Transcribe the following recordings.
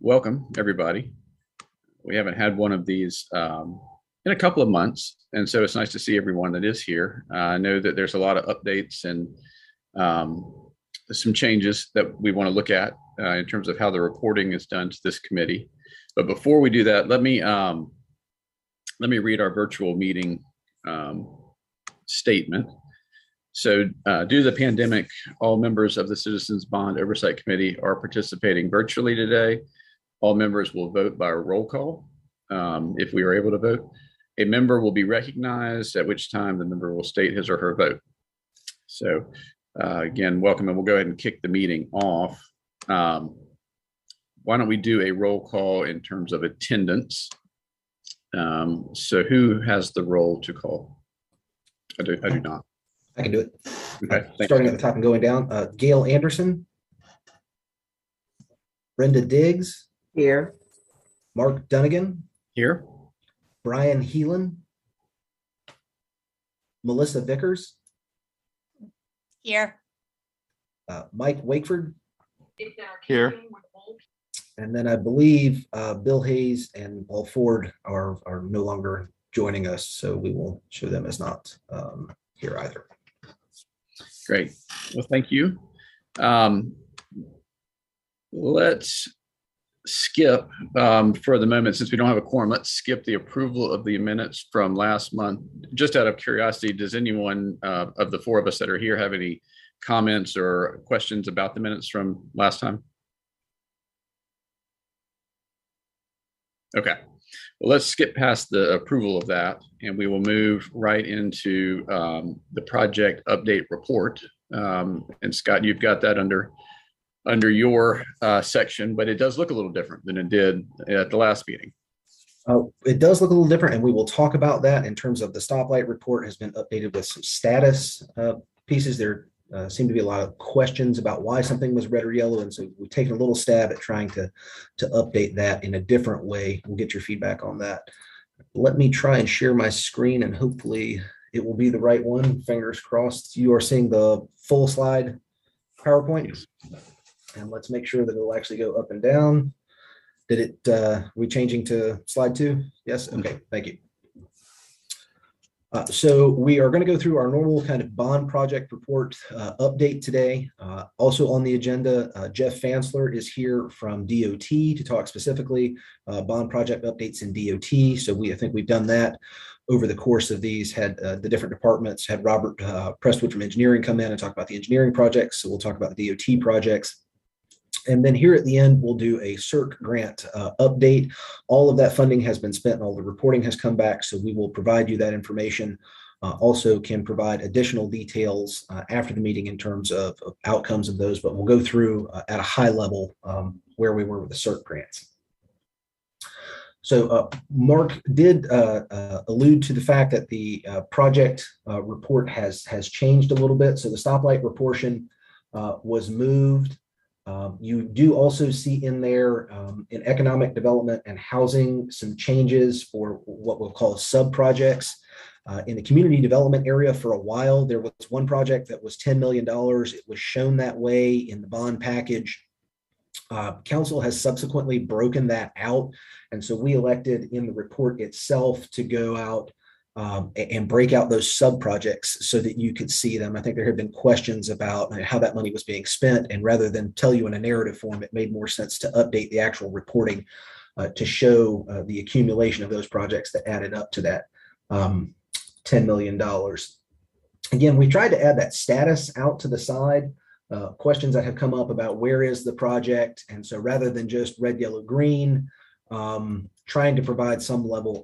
Welcome, everybody. We haven't had one of these in a couple of months, and so it's nice to see everyone that is here. I know that there's a lot of updates and some changes that we want to look at in terms of how the reporting is done to this committee. But before we do that, let me read our virtual meeting statement. So due to the pandemic, all members of the Citizens Bond Oversight Committee are participating virtually today. All members will vote by a roll call if we are able to vote. A member will be recognized, at which time the member will state his or her vote. So again, welcome, and we'll go ahead and kick the meeting off. Why don't we do a roll call in terms of attendance? So who has the roll to call? I do not. I can do it. Okay, starting at the top and going down. Gail Anderson, Brenda Diggs, here. Mark Dunnigan, here. Brian Heelan, Melissa Vickers, Here. Mike Wakeford, here. And then I believe Bill Hayes and Paul Ford are no longer joining us, so we will show them as not here either. Great. Well, thank you. Let's skip for the moment, since we don't have a quorum, let's skip the approval of the minutes from last month. Just out of curiosity, does anyone of the four of us that are here have any comments or questions about the minutes from last time? Okay. Well, let's skip past the approval of that, and we will move right into the project update report. And Scott, you've got that under your section, but it does look a little different than it did at the last meeting. It does look a little different, and we will talk about that in terms of the stoplight report has been updated with some status pieces. There seem to be a lot of questions about why something was red or yellow, and so we've taken a little stab at trying to update that in a different way. We'll get your feedback on that. Let me try and share my screen, and hopefully it will be the right one. Fingers crossed. You are seeing the full slide PowerPoint. Yes. And let's make sure that it'll actually go up and down. Did it, we changing to slide 2? Yes, okay, thank you. So we are going to go through our normal kind of bond project report update today. Also on the agenda, Jeff Fansler is here from DOT to talk specifically bond project updates in DOT. So I think we've done that over the course of these, had the different departments, had Robert Prestwood from engineering come in and talk about the engineering projects. So we'll talk about the DOT projects. And then here at the end, we'll do a Serp grant update. All of that funding has been spent and all the reporting has come back. So we will provide you that information. Also can provide additional details after the meeting in terms of outcomes of those, but we'll go through at a high level where we were with the Serp grants. So Mark did allude to the fact that the project report has changed a little bit. So the stoplight proportion was moved. You do also see in there in economic development and housing some changes for what we'll call sub projects. In the community development area for a while, there was one project that was $10 million. It was shown that way in the bond package. Council has subsequently broken that out. And so we elected in the report itself to go out and break out those sub projects so that you could see them. I think there have been questions about how that money was being spent, and rather than tell you in a narrative form, it made more sense to update the actual reporting to show the accumulation of those projects that added up to that $10 million. Again, we tried to add that status out to the side. Questions that have come up about where is the project, and so rather than just red, yellow, green, trying to provide some level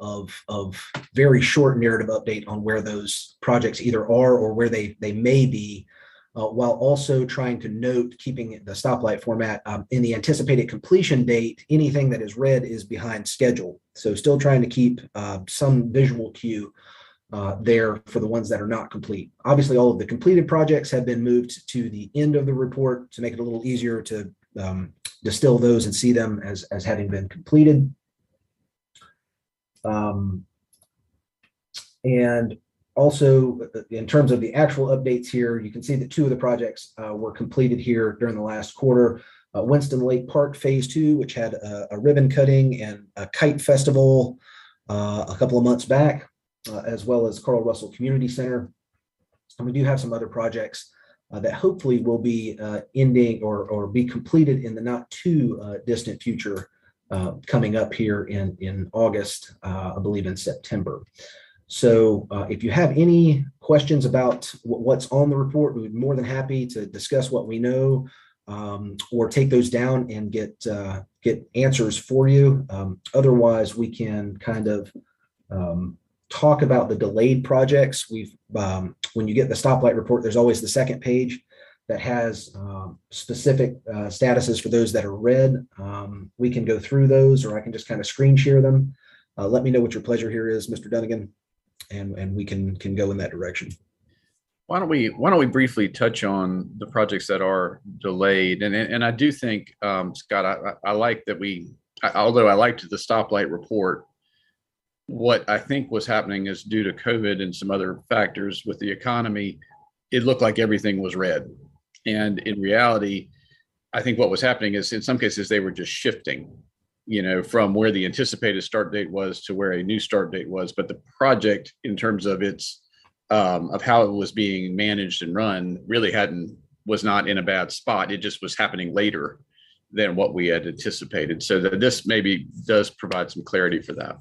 of very short narrative update on where those projects either are or where they may be, while also trying to note, keeping the stoplight format, in the anticipated completion date, anything that is red is behind schedule. So still trying to keep some visual cue there for the ones that are not complete. Obviously, all of the completed projects have been moved to the end of the report to make it a little easier to distill those and see them as having been completed. And also, in terms of the actual updates here, you can see that 2 of the projects were completed here during the last quarter. Winston Lake Park Phase 2, which had a ribbon cutting and a kite festival a couple of months back, as well as Carl Russell Community Center. And we do have some other projects that hopefully will be ending or be completed in the not too distant future, coming up here in August, I believe in September. So if you have any questions about what's on the report, we'd be more than happy to discuss what we know, or take those down and get answers for you. Otherwise, we can kind of talk about the delayed projects. When you get the stoplight report, there's always the second page that has specific statuses for those that are red. We can go through those, or I can just kind of screen share them. Let me know what your pleasure here is, Mr. Dunnigan, and we can go in that direction. Why don't we briefly touch on the projects that are delayed? And I do think, Scott, I like that although I liked the stoplight report, what I think was happening is due to COVID and some other factors with the economy, it looked like everything was red. And in reality, I think what was happening is in some cases they were just shifting, from where the anticipated start date was to where a new start date was. But the project, in terms of its of how it was being managed and run, really was not in a bad spot. It just was happening later than what we had anticipated. So that this maybe does provide some clarity for that.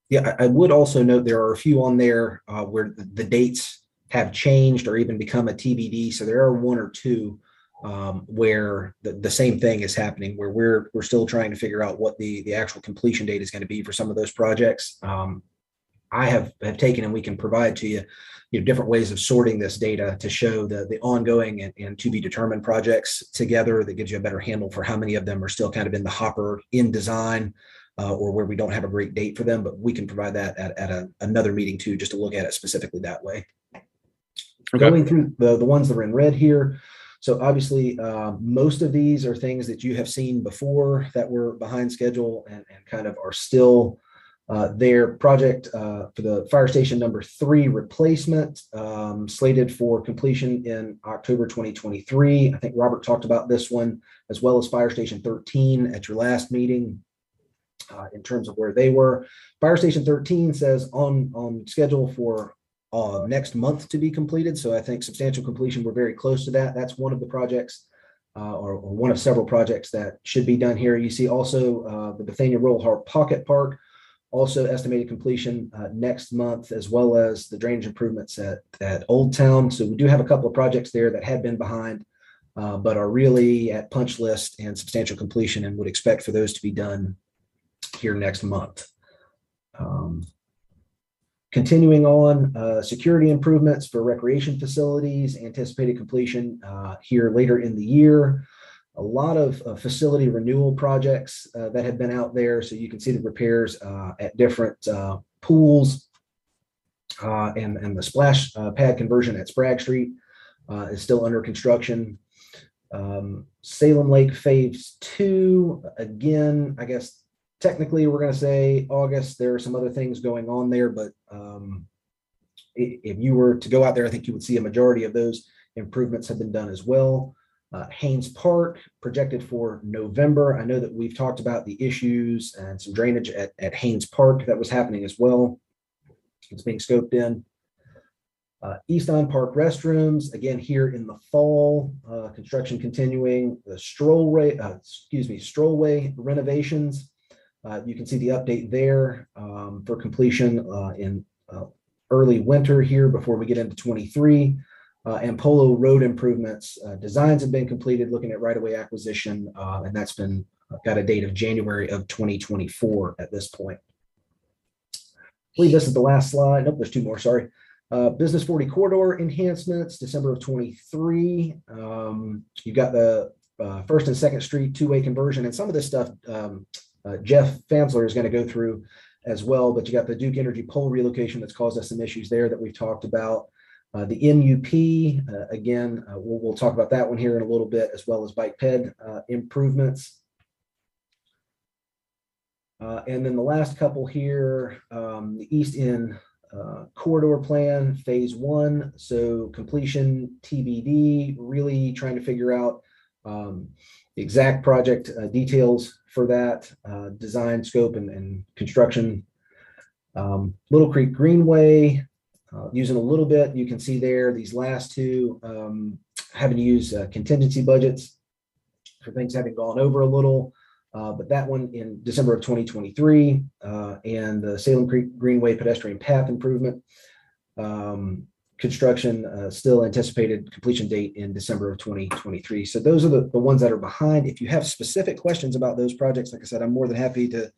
Yeah, I would also note there are a few on there where the dates have changed or even become a TBD. So there are one or two where the same thing is happening, where we're still trying to figure out what the actual completion date is going to be for some of those projects. I have taken, and we can provide to you, different ways of sorting this data to show the ongoing and to be determined projects together. That gives you a better handle for how many of them are still kind of in the hopper in design, or where we don't have a great date for them, but we can provide that at another meeting too, just to look at it specifically that way. Okay. Going through the ones that are in red here. So obviously, most of these are things that you have seen before that were behind schedule and kind of are still their project for the fire station number 3 replacement, slated for completion in October 2023. I think Robert talked about this one, as well as fire station 13 at your last meeting. In terms of where they were, fire station 13 says on schedule for next month to be completed. So I think substantial completion, we're very close to that. That's one of the projects, or one of several projects that should be done here. You see also the Bethania Rural Heart Pocket Park, also estimated completion next month, as well as the drainage improvements at Old Town. So we do have a couple of projects there that had been behind, but are really at punch list and substantial completion, and would expect for those to be done here next month. Continuing on, security improvements for recreation facilities, anticipated completion here later in the year. A lot of facility renewal projects that have been out there. So you can see the repairs at different pools, and the splash pad conversion at Sprague Street is still under construction. Salem Lake Phase 2, again, I guess technically we're going to say August. There are some other things going on there, but if you were to go out there, I think you would see a majority of those improvements have been done as well. Haynes Park projected for November. I know that we've talked about the issues and some drainage at Haynes Park that was happening as well. It's being scoped in. Easton Park restrooms, again here in the fall, construction continuing. The Strollway renovations. You can see the update there for completion in early winter here before we get into 23. And Polo Road improvements, designs have been completed, looking at right-of-way acquisition, and that's been got a date of January of 2024 at this point. I believe this is the last slide. Nope, there's two more, sorry. Business 40 corridor enhancements, December of 23. You got the First and Second Street two-way conversion, and some of this stuff Jeff Fansler is going to go through as well, but you got the Duke Energy pole relocation that's caused us some issues there that we've talked about. The MUP, again, we'll talk about that one here in a little bit, as well as bike ped improvements. And then the last couple here, the East End corridor plan, phase 1. So completion TBD, really trying to figure out The exact project details for that, design, scope, and construction. Little Creek Greenway, using a little bit, you can see there, these last two having to use contingency budgets for things having gone over a little. But that one in December of 2023, and the Salem Creek Greenway pedestrian path improvement construction, still anticipated completion date in December of 2023. So those are the ones that are behind. If you have specific questions about those projects, like I said, I'm more than happy to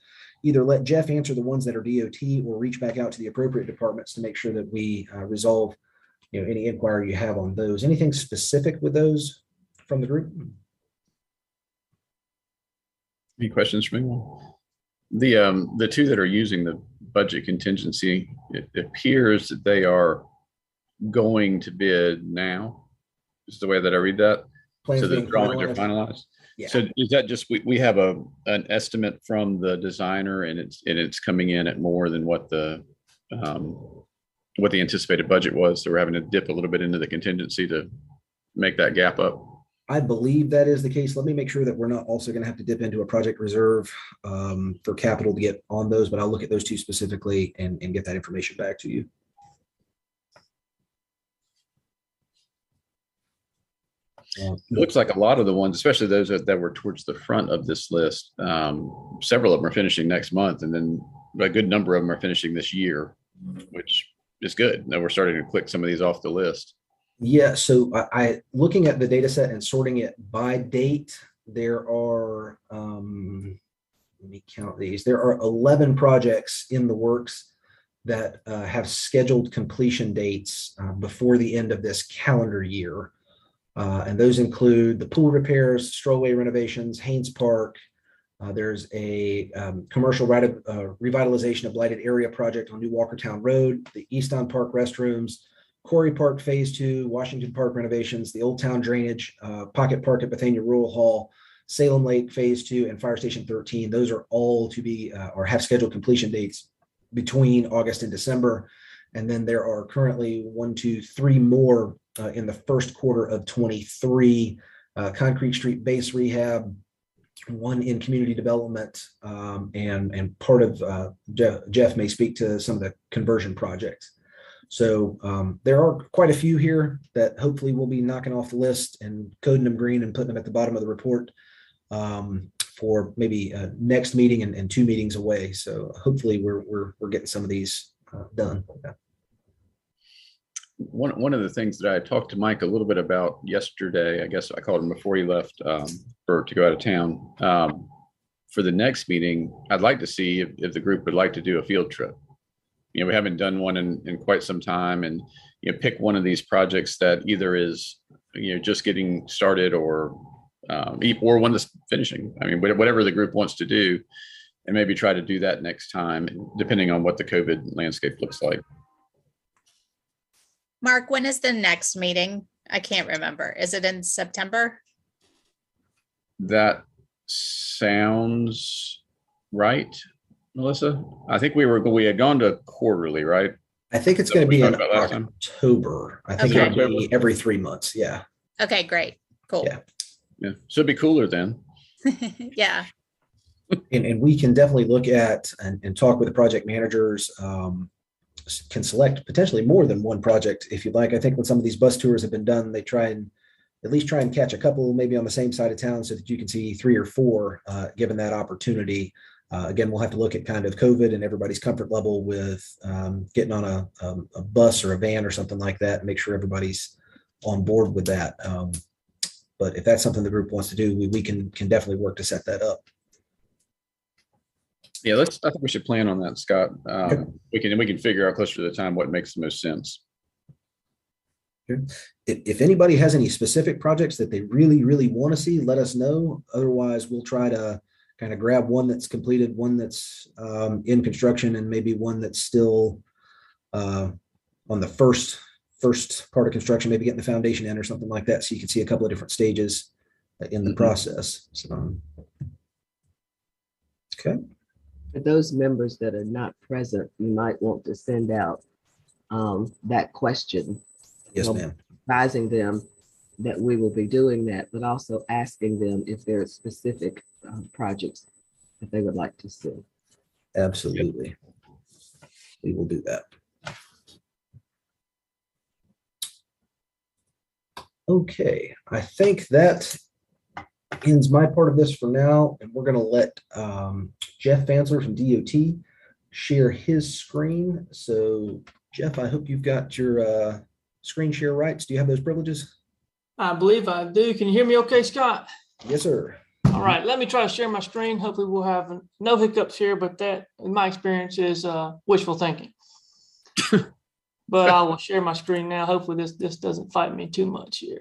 either let Jeff answer the ones that are DOT or reach back out to the appropriate departments to make sure that we resolve any inquiry you have on those. Anything specific with those from the group? Any questions from anyone? The two that are using the budget contingency, it appears that they are going to bid now. Is the way that I read that. Plans so the being drawings are finalized? finalized. Yeah. So is that just we have an estimate from the designer, and it's coming in at more than what the anticipated budget was. So we're having to dip a little bit into the contingency to make that gap up. I believe that is the case. Let me make sure that we're not also going to have to dip into a project reserve for capital to get on those, but I'll look at those two specifically and get that information back to you. It looks like a lot of the ones, especially those that were towards the front of this list, several of them are finishing next month, and then a good number of them are finishing this year, which is good. Now we're starting to click some of these off the list. Yeah, so I looking at the data set and sorting it by date, there are, let me count these. There are 11 projects in the works that have scheduled completion dates before the end of this calendar year. And those include the pool repairs, Strollway renovations, Haynes Park. There's a commercial revitalization of blighted area project on New Walkertown Road, the Easton Park restrooms, Quarry Park Phase 2, Washington Park renovations, the Old Town drainage, Pocket Park at Bethania Rural Hall, Salem Lake Phase 2, and Fire Station 13. Those are all to be or have scheduled completion dates between August and December. And then there are currently 1, 2, 3 more in the first quarter of 23, Concrete Street base rehab, one in community development, and part of Jeff may speak to some of the conversion projects. So there are quite a few here that hopefully we'll be knocking off the list and coding them green and putting them at the bottom of the report for maybe next meeting and 2 meetings away. So hopefully we're getting some of these done. Yeah. One of the things that I talked to Mike a little bit about yesterday, I guess I called him before he left to go out of town. For the next meeting, I'd like to see if the group would like to do a field trip. We haven't done one in quite some time, and pick one of these projects that either is just getting started or one that's finishing. I mean, whatever the group wants to do, and maybe try to do that next time, depending on what the COVID landscape looks like. Mark, when is the next meeting? I can't remember. Is it in September? That sounds right, Melissa. I think we had gone to quarterly, right? I think it's going to be in October. I think it'll be every 3 months. Yeah. Okay, great. Cool. Yeah. Should be cooler then. Yeah. And we can definitely look at and talk with the project managers, can select potentially more than one project if you'd like. I think when some of these bus tours have been done, they at least try and catch a couple maybe on the same side of town so that you can see 3 or 4 given that opportunity. Again, we'll have to look at kind of COVID and everybody's comfort level with getting on a bus or a van or something like that and make sure everybody's on board with that. But if that's something the group wants to do, we can definitely work to set that up. Yeah, I think we should plan on that, Scott. We can figure out closer to the time what makes the most sense. If anybody has any specific projects that they really, really want to see, let us know. Otherwise, we'll try to kind of grab one that's completed, one that's in construction, and maybe one that's still on the first part of construction, maybe getting the foundation in or something like that. So you can see a couple of different stages in the process. So, okay. For those members that are not present, you might want to send out that question. Yes, ma'am. Advising them that we will be doing that, but also asking them if there are specific projects that they would like to see. Absolutely. We will do that. Okay, I think that ends my part of this for now, and we're going to let Jeff Fansler from DOT share his screen. So, Jeff, I hope you've got your screen share rights. Do you have those privileges? I believe I do. Can you hear me okay, Scott? Yes, sir. All right, let me try to share my screen. Hopefully we'll have no hiccups here, but that, in my experience, is wishful thinking. But I will share my screen now. Hopefully this doesn't fight me too much here.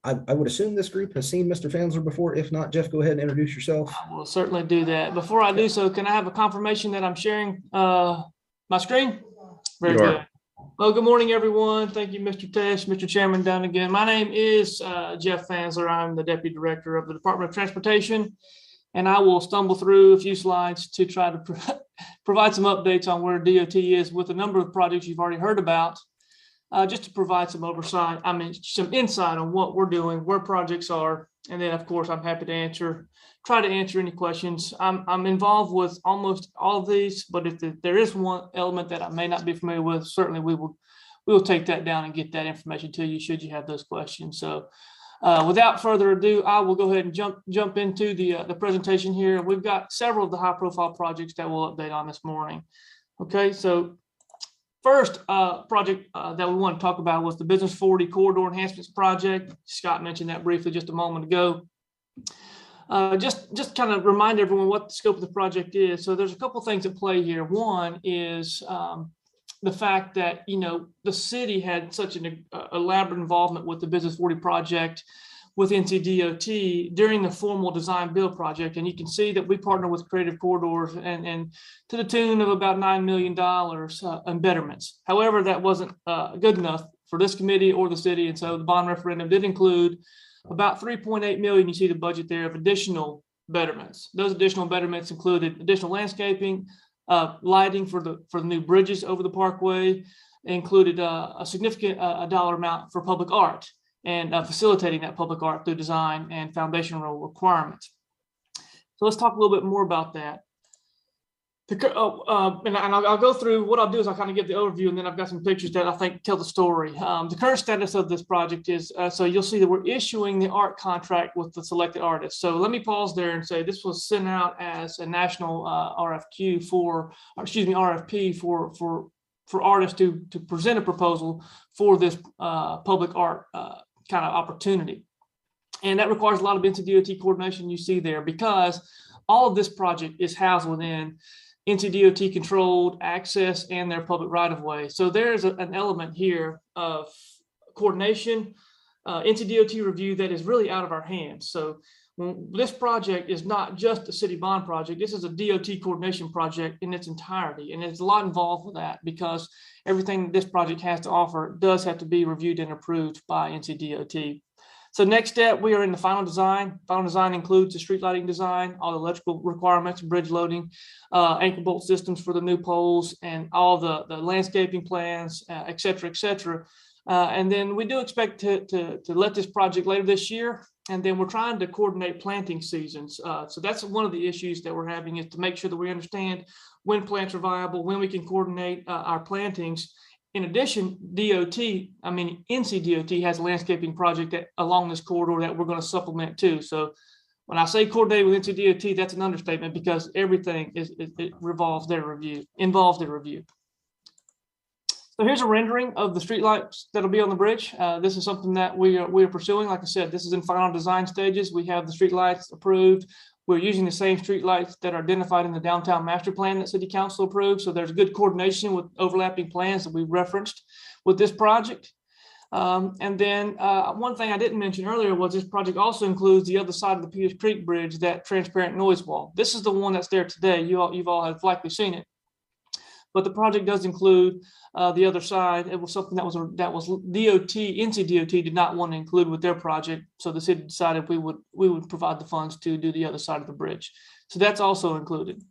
I would assume this group has seen Mr. Fansler before. If not, Jeff, go ahead and introduce yourself. I will certainly do that. Before I do so, can I have a confirmation that I'm sharing my screen? Very good. Well, good morning, everyone. Thank you, Mr. Tesh, Mr. Chairman, down again. My name is Jeff Fansler. I'm the Deputy Director of the Department of Transportation, and I will stumble through a few slides to try to provide some updates on where DOT is with a number of projects you've already heard about, just to provide some oversight, some insight on what we're doing, where projects are, and then, of course, I'm happy to try to answer any questions. I'm involved with almost all of these, but if there is one element that I may not be familiar with, certainly we will take that down and get that information to you should you have those questions. So without further ado, I will go ahead and jump into the presentation here. We've got several of the high profile projects that we'll update on this morning. Okay, so first project that we want to talk about was the Business 40 Corridor Enhancements Project. Scott mentioned that briefly just a moment ago. Just kind of remind everyone what the scope of the project is. So there's a couple things at play here. One is the fact that, the city had such an elaborate involvement with the Business 40 project with NCDOT during the formal design build project. And you can see that we partner with Creative Corridors and to the tune of about $9 million in betterments. However, that wasn't good enough for this committee or the city. And so the bond referendum did include about 3.8 million. You see the budget there of additional betterments. Those additional betterments included additional landscaping, lighting for the new bridges over the parkway, included a significant dollar amount for public art and facilitating that public art through design and foundational requirements. So let's talk a little bit more about that. And I'll go through what I'll do is I'll kind of give the overview, and then I've got some pictures that I think tell the story. The current status of this project is, so you'll see that we're issuing the art contract with the selected artists. So let me pause there and say this was sent out as a national RFP for artists to present a proposal for this public art kind of opportunity. And that requires a lot of NCDOT coordination you see there, because all of this project is housed within NCDOT controlled access and their public right of way. So there's an element here of coordination, NCDOT review that is really out of our hands. So this project is not just a city bond project. This is a DOT coordination project in its entirety. And there's a lot involved with that, because everything this project has to offer does have to be reviewed and approved by NCDOT. So next step, we are in the final design. Final design includes the street lighting design, all the electrical requirements, bridge loading, anchor bolt systems for the new poles, and all the landscaping plans, et cetera, et cetera. And then we do expect to let this project later this year. And then we're trying to coordinate planting seasons. So that's one of the issues that we're having, is to make sure that we understand when plants are viable, when we can coordinate our plantings. In addition, NCDOT has a landscaping project along this corridor that we're going to supplement too. So when I say coordinate with NCDOT, that's an understatement, because everything involves their review. So here's a rendering of the streetlights that'll be on the bridge. This is something that we are pursuing. Like I said, this is in final design stages. We have the streetlights approved. We're using the same streetlights that are identified in the downtown master plan that City Council approved. So there's good coordination with overlapping plans that we referenced with this project. And then one thing I didn't mention earlier was this project also includes the other side of the Peters Creek Bridge, that transparent noise wall. This is the one that's there today. You've all have likely seen it. But the project does include the other side. It was something that was NCDOT did not want to include with their project. So the city decided we would provide the funds to do the other side of the bridge. So that's also included.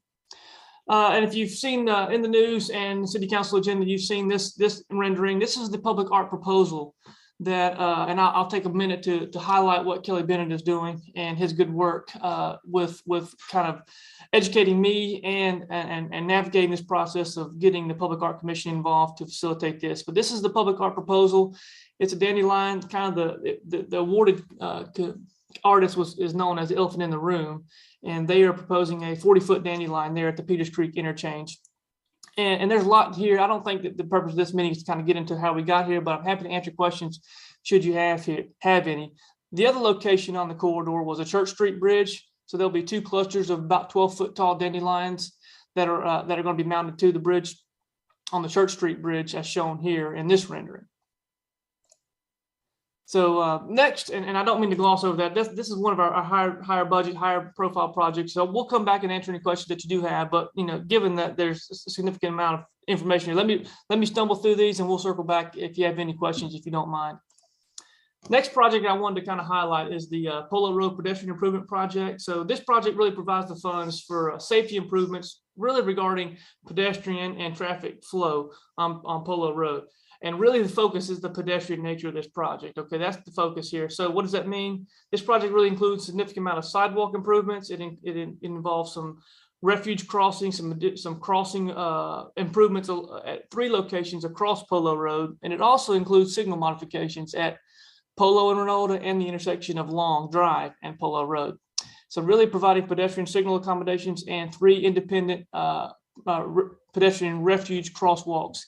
And if you've seen in the news and the city council agenda, you've seen this rendering. This is the public art proposal that, and I'll take a minute to highlight what Kelly Bennett is doing and his good work with kind of educating me and navigating this process of getting the Public Art Commission involved to facilitate this. But this is the public art proposal. It's a dandelion, kind of the awarded artist is known as the elephant in the room, and they are proposing a 40-foot dandelion there at the Peters Creek interchange. And there's a lot here. I don't think that the purpose of this meeting is to kind of get into how we got here, but I'm happy to answer questions should you have any. The other location on the corridor was a Church Street Bridge. So there'll be 2 clusters of about 12-foot tall dandelions that are going to be mounted to the bridge on the Church Street Bridge, as shown here in this rendering. So next, and I don't mean to gloss over that, this is one of our higher budget, higher profile projects. So we'll come back and answer any questions that you do have. But given that there's a significant amount of information here, let me stumble through these, and we'll circle back if you have any questions, if you don't mind. Next project I wanted to kind of highlight is the Polo Road Pedestrian Improvement Project. So this project really provides the funds for safety improvements, really regarding pedestrian and traffic flow on Polo Road. And really the focus is the pedestrian nature of this project. Okay, that's the focus here. So what does that mean? This project really includes a significant amount of sidewalk improvements. It involves some refuge crossing, some crossing improvements at 3 locations across Polo Road. And it also includes signal modifications at Polo and Renolda and the intersection of Long Drive and Polo Road. So really providing pedestrian signal accommodations and 3 independent pedestrian refuge crosswalks,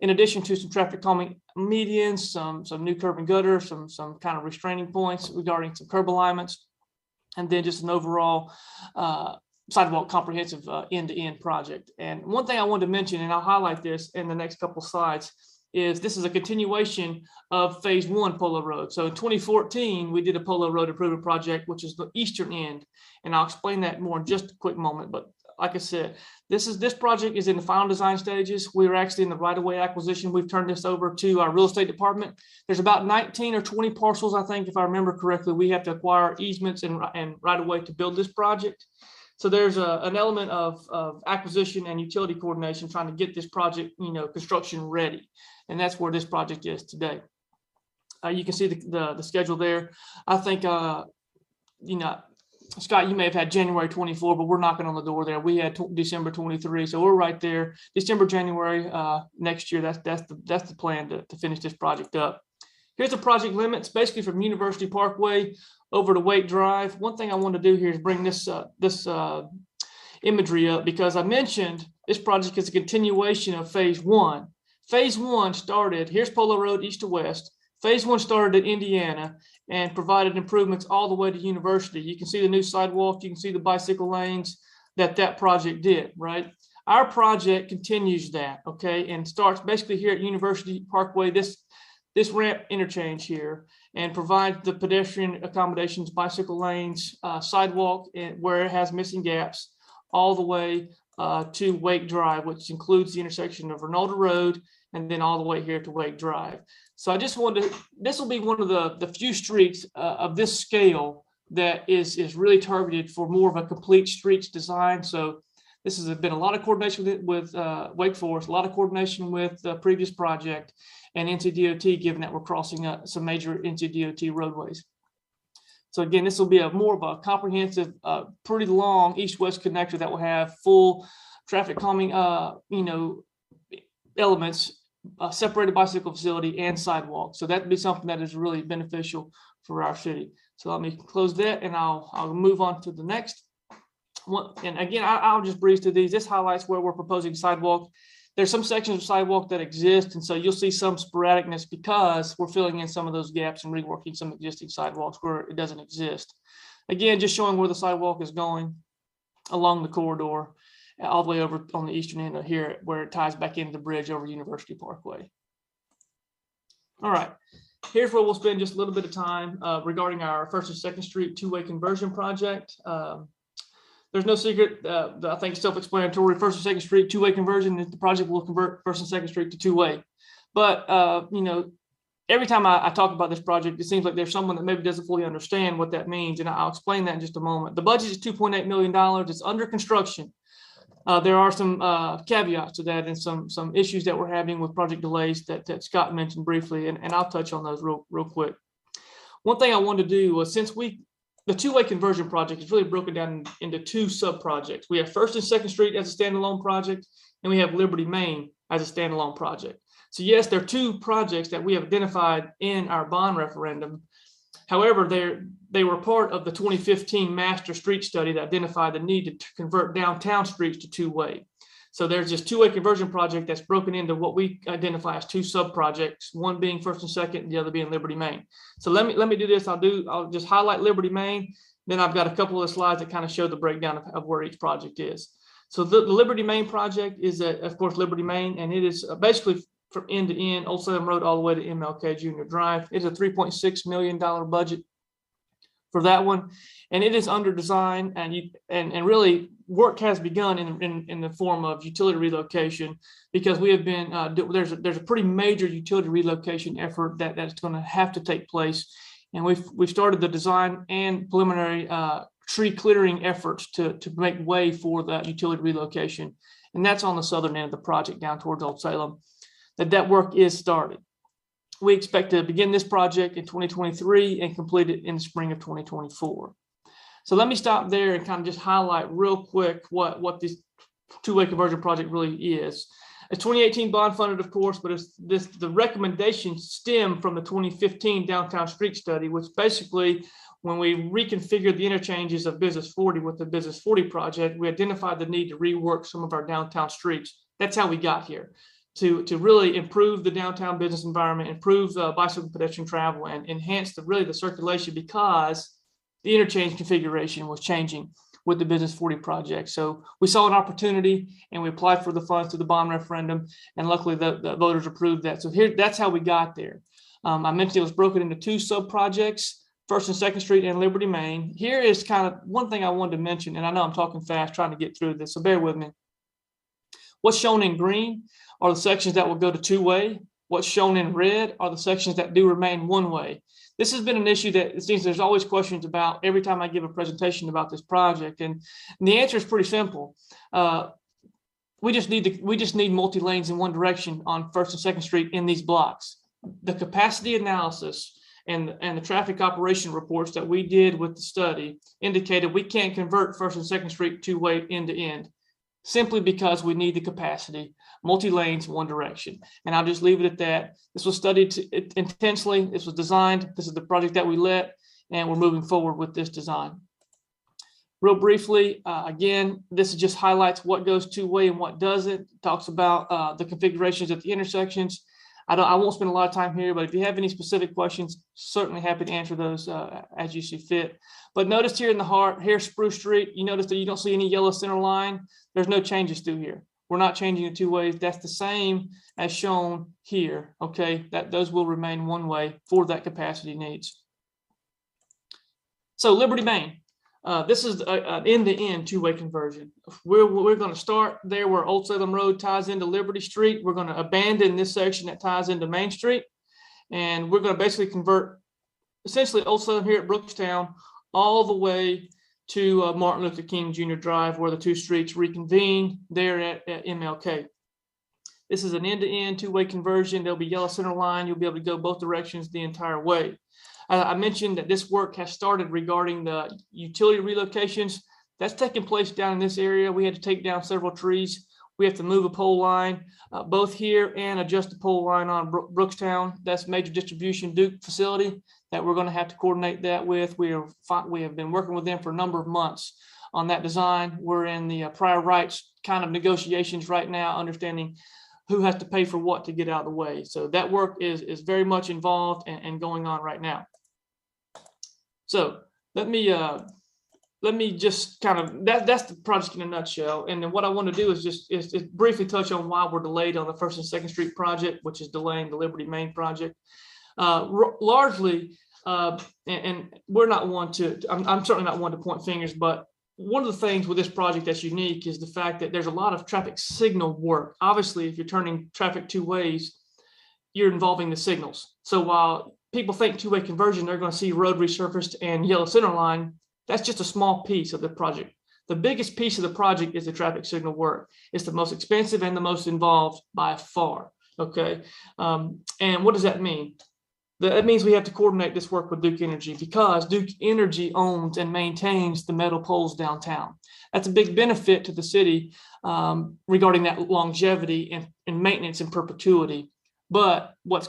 in addition to some traffic calming medians, some new curb and gutter, some kind of restraining points regarding some curb alignments, and then just an overall sidewalk comprehensive end-to-end project. And one thing I wanted to mention, and I'll highlight this in the next couple of slides, is this is a continuation of phase 1 Polo Road. So in 2014, we did a Polo Road improvement project, which is the eastern end. And I'll explain that more in just a quick moment. But like I said, this project is in the final design stages. We're actually in the right-of-way acquisition. We've turned this over to our real estate department. There's about 19 or 20 parcels, I think, if I remember correctly, we have to acquire easements and right-of-way to build this project. So there's an element of acquisition and utility coordination trying to get this project, construction ready. And that's where this project is today. You can see the schedule there. I think, Scott, you may have had January 24, but we're knocking on the door there. We had December 23, so we're right there. December, January next year. That's the plan to finish this project up. Here's the project limits, basically from University Parkway over to Wake Drive. One thing I want to do here is bring this imagery up, because I mentioned this project is a continuation of phase 1. Phase 1 started, here's Polo Road east to west. Phase 1 started at Indiana and provided improvements all the way to University. You can see the new sidewalk, you can see the bicycle lanes that project did, right? Our project continues that, okay, and starts basically here at University Parkway, this ramp interchange here, and provides the pedestrian accommodations, bicycle lanes, sidewalk, and where it has missing gaps, all the way to Wake Drive, which includes the intersection of Renolda Road, and then all the way here to Wake Drive. So I just wanted to, this will be one of the few streets of this scale that is really targeted for more of a complete streets design. So this has been a lot of coordination with Wake Forest, a lot of coordination with the previous project and NCDOT, given that we're crossing some major NCDOT roadways. So again, this will be more of a comprehensive, pretty long east-west connector that will have full traffic calming, elements, separated bicycle facility and sidewalk. So that'd be something that is really beneficial for our city. So let me close that, and I'll move on to the next one. And again, I'll just breeze through these. This highlights where we're proposing sidewalk. There's some sections of sidewalk that exist, and so you'll see some sporadicness because we're filling in some of those gaps and reworking some existing sidewalks where it doesn't exist. Again, just showing where the sidewalk is going along the corridor, all the way over on the eastern end of here, where it ties back into the bridge over University Parkway. All right, here's where we'll spend just a little bit of time regarding our First and Second Street two-way conversion project. There's no secret, I think it's self-explanatory. First and Second Street two-way conversion, the project will convert First and Second Street to two-way. But every time I talk about this project, it seems like there's someone that maybe doesn't fully understand what that means, and I'll explain that in just a moment. The budget is $2.8 million. It's under construction. There are some caveats to that and some issues that we're having with project delays that Scott mentioned briefly, and I'll touch on those real quick. One thing I wanted to do was, since the two-way conversion project is really broken down into two sub-projects. We have First and Second Street as a standalone project, and we have Liberty Main as a standalone project. So yes, there are two projects that we have identified in our bond referendum. However, they were part of the 2015 master street study that identified the need to convert downtown streets to two-way. So there's this two-way conversion project that's broken into what we identify as two sub-projects, one being First and Second, the other being Liberty Main. So let me do this. I'll just highlight Liberty Main. Then I've got a couple of slides that kind of show the breakdown of where each project is. So the Liberty Main project is, of course, Liberty Main, and it is basically from end to end, Old Salem Road all the way to MLK Junior Drive. It's a $3.6 million budget for that one, and it is under design, and really work has begun in the form of utility relocation, because we have been there's a pretty major utility relocation effort that's going to have to take place, and we've started the design and preliminary tree clearing efforts to make way for that utility relocation, and that's on the southern end of the project down towards Old Salem. That work is started. We expect to begin this project in 2023 and complete it in the spring of 2024. So let me stop there and kind of just highlight real quick what this two-way conversion project really is. It's 2018 bond funded, of course, but the recommendations stem from the 2015 downtown street study, which basically, when we reconfigured the interchanges of Business 40 with the Business 40 project, we identified the need to rework some of our downtown streets. That's how we got here. To really improve the downtown business environment, improve bicycle and pedestrian travel, and enhance the circulation, because the interchange configuration was changing with the Business 40 project. So we saw an opportunity and we applied for the funds through the bond referendum, and luckily the voters approved that. So that's how we got there. I mentioned it was broken into two sub-projects, First and Second Street and Liberty Main. Here is kind of one thing I wanted to mention, and I know I'm talking fast trying to get through this, so bear with me. What's shown in green are the sections that will go to two-way. What's shown in red are the sections that do remain one-way. This has been an issue that it seems there's always questions about every time I give a presentation about this project, and the answer is pretty simple. We just need multi-lanes in one direction on First and Second Street in these blocks. The capacity analysis and the traffic operation reports that we did with the study indicated we can't convert First and Second Street two-way end to end, simply because we need the capacity, multi-lanes, one direction. And I'll just leave it at that. This was studied intensely. This was designed. This is the project that we let, and we're moving forward with this design. Real briefly, again, this just highlights what goes two-way and what doesn't. It talks about the configurations at the intersections. I won't spend a lot of time here, but if you have any specific questions, certainly happy to answer those as you see fit. But notice here in the heart, here Spruce Street, you notice that you don't see any yellow center line. There's no changes through here. We're not changing the two ways. That's the same as shown here, okay? Those will remain one way for that capacity needs. So Liberty Main, this is an end-to-end two-way conversion. We're going to start there where Old Salem Road ties into Liberty Street. We're going to abandon this section that ties into Main Street, and we're going to basically convert essentially Old Salem here at Brookstown all the way to Martin Luther King Jr. Drive, where the two streets reconvene there at MLK. This is an end-to-end two-way conversion. There'll be yellow center line. You'll be able to go both directions the entire way. I mentioned that this work has started regarding the utility relocations. That's taking place down in this area. We had to take down several trees. We have to move a pole line, both here and adjust the pole line on Brookstown. That's major distribution Duke facility that we're going to have to coordinate that with. We have been working with them for a number of months on that design. We're in the prior rights kind of negotiations right now, understanding who has to pay for what to get out of the way. So that work is very much involved and going on right now. So let me just kind of, that's the project in a nutshell. And then what I want to do is just briefly touch on why we're delayed on the First and Second Street project, which is delaying the Liberty Main project. Largely, and we're not one to, I'm certainly not one to point fingers, but one of the things with this project that's unique is the fact that there's a lot of traffic signal work. Obviously, if you're turning traffic two ways, you're involving the signals. So while people think two-way conversion, they're going to see road resurfaced and yellow center line, that's just a small piece of the project. The biggest piece of the project is the traffic signal work. It's the most expensive and the most involved by far. Okay. And what does that mean? That means we have to coordinate this work with Duke Energy because Duke Energy owns and maintains the metal poles downtown. That's a big benefit to the city regarding that longevity and maintenance and perpetuity. But what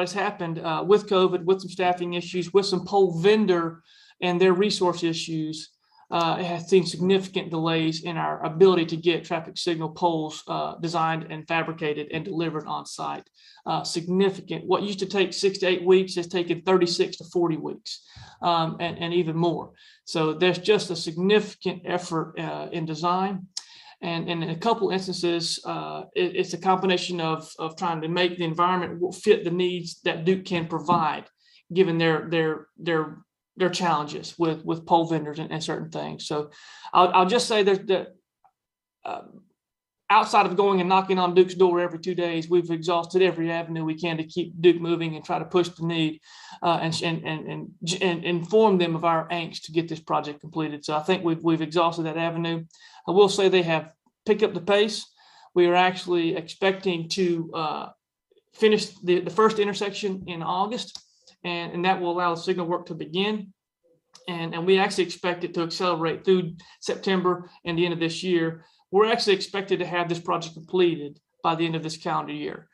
has happened with COVID, with some staffing issues, with some pole vendor and their resource issues, it has seen significant delays in our ability to get traffic signal poles designed and fabricated and delivered on site. Significant. What used to take 6 to 8 weeks has taken 36 to 40 weeks and even more. So there's just a significant effort in design. And in a couple instances, it's a combination of trying to make the environment fit the needs that Duke can provide, given their challenges with pole vendors and certain things. So I'll just say that outside of going and knocking on Duke's door every 2 days, we've exhausted every avenue we can to keep Duke moving and try to push the need and inform them of our angst to get this project completed. So I think we've exhausted that avenue. I will say they have picked up the pace. We are actually expecting to finish the first intersection in August, and that will allow the signal work to begin. And we actually expect it to accelerate through September and the end of this year. We're actually expected to have this project completed by the end of this calendar year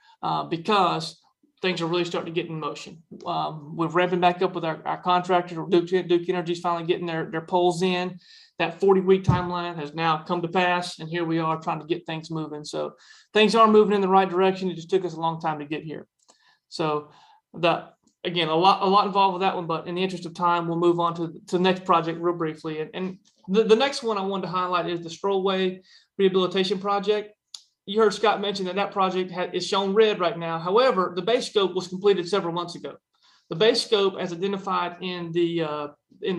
because things are really starting to get in motion. We're ramping back up with our contractor. Duke Energy is finally getting their poles in. That 40-week timeline has now come to pass, and here we are trying to get things moving. So things are moving in the right direction. It just took us a long time to get here. So again, a lot involved with that one, but in the interest of time, we'll move on to the next project real briefly. And the next one I wanted to highlight is the Strollway Rehabilitation Project. You heard Scott mention that project is shown red right now. However, the base scope was completed several months ago. The base scope, as identified in the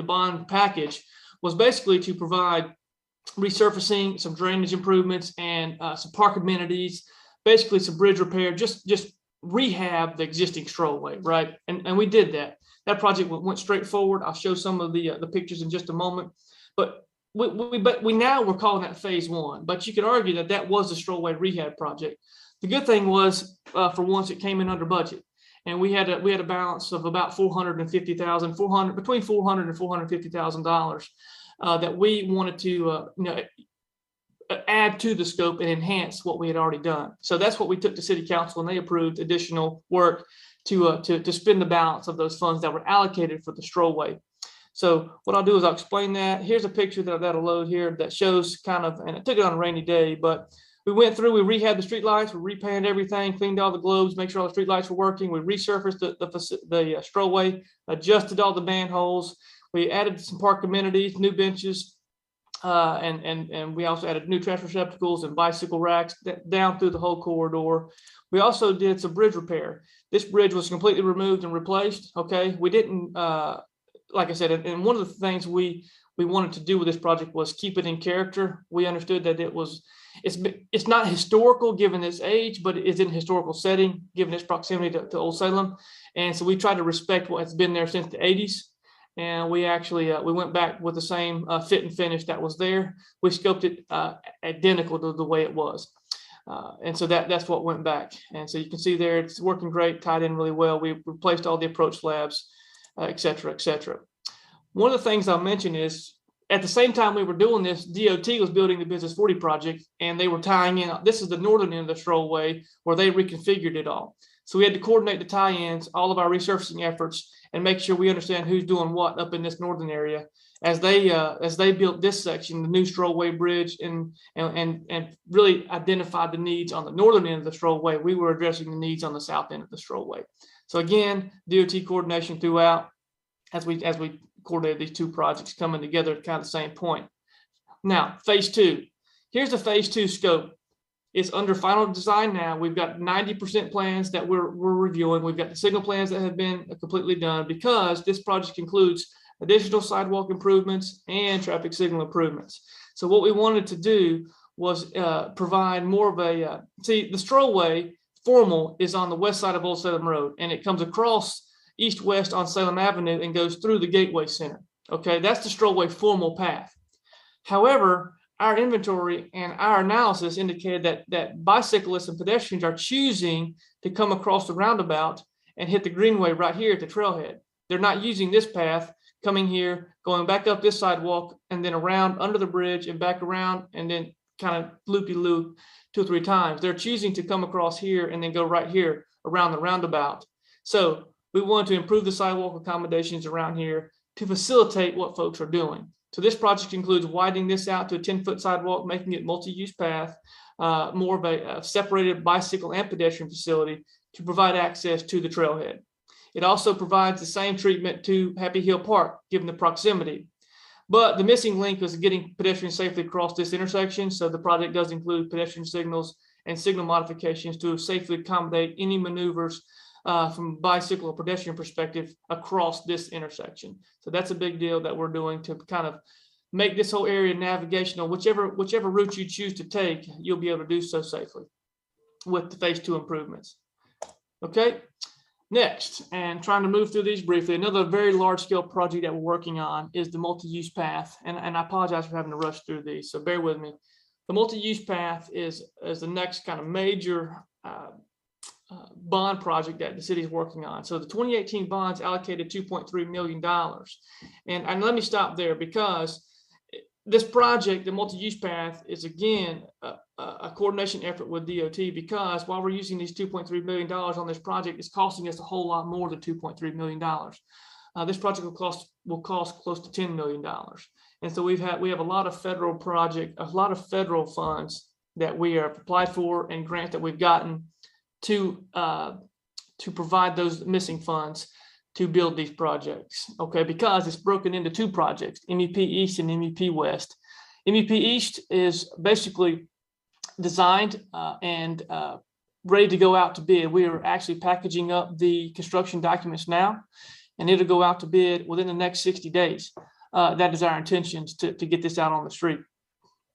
bond package, was basically to provide resurfacing, some drainage improvements, and some park amenities, basically some bridge repair, just rehab the existing Strollway, right? And we did that. That project went straight forward. I'll show some of the pictures in just a moment. But we now we're calling that phase one. But you could argue that was the Strollway rehab project. The good thing was, for once, it came in under budget, and we had a balance of about between $400 and $450,000 that we wanted to add to the scope and enhance what we had already done. So that's what we took to City Council, and they approved additional work to spend the balance of those funds that were allocated for the Strollway. So what I'll do is I'll explain that. Here's a picture that'll load here that shows kind of, and I took it on a rainy day, but we went through, we rehabbed the street lights, we repainted everything, cleaned all the globes, make sure all the street lights were working. We resurfaced the Strollway, adjusted all the manholes. We added some park amenities, new benches, and we also added new trash receptacles and bicycle racks down through the whole corridor. We also did some bridge repair. This bridge was completely removed and replaced. Okay, we didn't, like I said, and one of the things we wanted to do with this project was keep it in character. We understood that it's not historical given its age, but it's in a historical setting given its proximity to Old Salem, and so we tried to respect what's been there since the 80s. And we actually we went back with the same fit and finish that was there. We scoped it identical to the way it was, and so that's what went back. And so you can see there it's working great, tied in really well. We replaced all the approach slabs, et cetera, et cetera. One of the things I'll mention is at the same time we were doing this, DOT was building the Business 40 project, and they were tying in. This is the northern end of the Strollway where they reconfigured it all. So we had to coordinate the tie-ins, all of our resurfacing efforts, and make sure we understand who's doing what up in this northern area as they built this section, the new Strollway Bridge, and really identified the needs on the northern end of the Strollway. We were addressing the needs on the south end of the Strollway. So again, DOT coordination throughout as we coordinated these two projects coming together at kind of the same point. Now, phase two. Here's the phase two scope. It's under final design now. We've got 90% plans that we're reviewing. We've got the signal plans that have been completely done because this project includes additional sidewalk improvements and traffic signal improvements. So what we wanted to do was provide more of see, the Strollway formal is on the west side of Old Salem Road, and it comes across east-west on Salem Avenue and goes through the Gateway Center. Okay, that's the Strollway formal path. However, our inventory and our analysis indicated that bicyclists and pedestrians are choosing to come across the roundabout and hit the greenway right here at the trailhead. They're not using this path, coming here, going back up this sidewalk, and then around under the bridge and back around, and then kind of loopy-loop 2 or 3 times. They're choosing to come across here and then go right here around the roundabout. So we want to improve the sidewalk accommodations around here to facilitate what folks are doing. So this project includes widening this out to a 10-foot sidewalk, making it multi-use path, more of a separated bicycle and pedestrian facility to provide access to the trailhead. It also provides the same treatment to Happy Hill Park, given the proximity. But the missing link is getting pedestrians safely across this intersection. So the project does include pedestrian signals and signal modifications to safely accommodate any maneuvers from bicycle or pedestrian perspective across this intersection. So that's a big deal that we're doing to kind of make this whole area navigational. Whichever route you choose to take, you'll be able to do so safely with the phase 2 improvements. Okay, next, and trying to move through these briefly, another very large scale project that we're working on is the multi-use path. And I apologize for having to rush through these, so bear with me. The multi-use path is the next kind of major bond project that the city is working on. So the 2018 bonds allocated $2.3 million. And let me stop there, because this project, the multi-use path, is again a coordination effort with DOT, because while we're using these $2.3 million on this project, it's costing us a whole lot more than $2.3 million. This project will cost close to $10 million. And so we have a lot of federal funds that we have applied for and grants that we've gotten to provide those missing funds to build these projects, okay? Because it's broken into 2 projects, MEP East and MEP West. MEP East is basically designed and ready to go out to bid. We are actually packaging up the construction documents now, and it'll go out to bid within the next 60 days. That is our intentions to get this out on the street.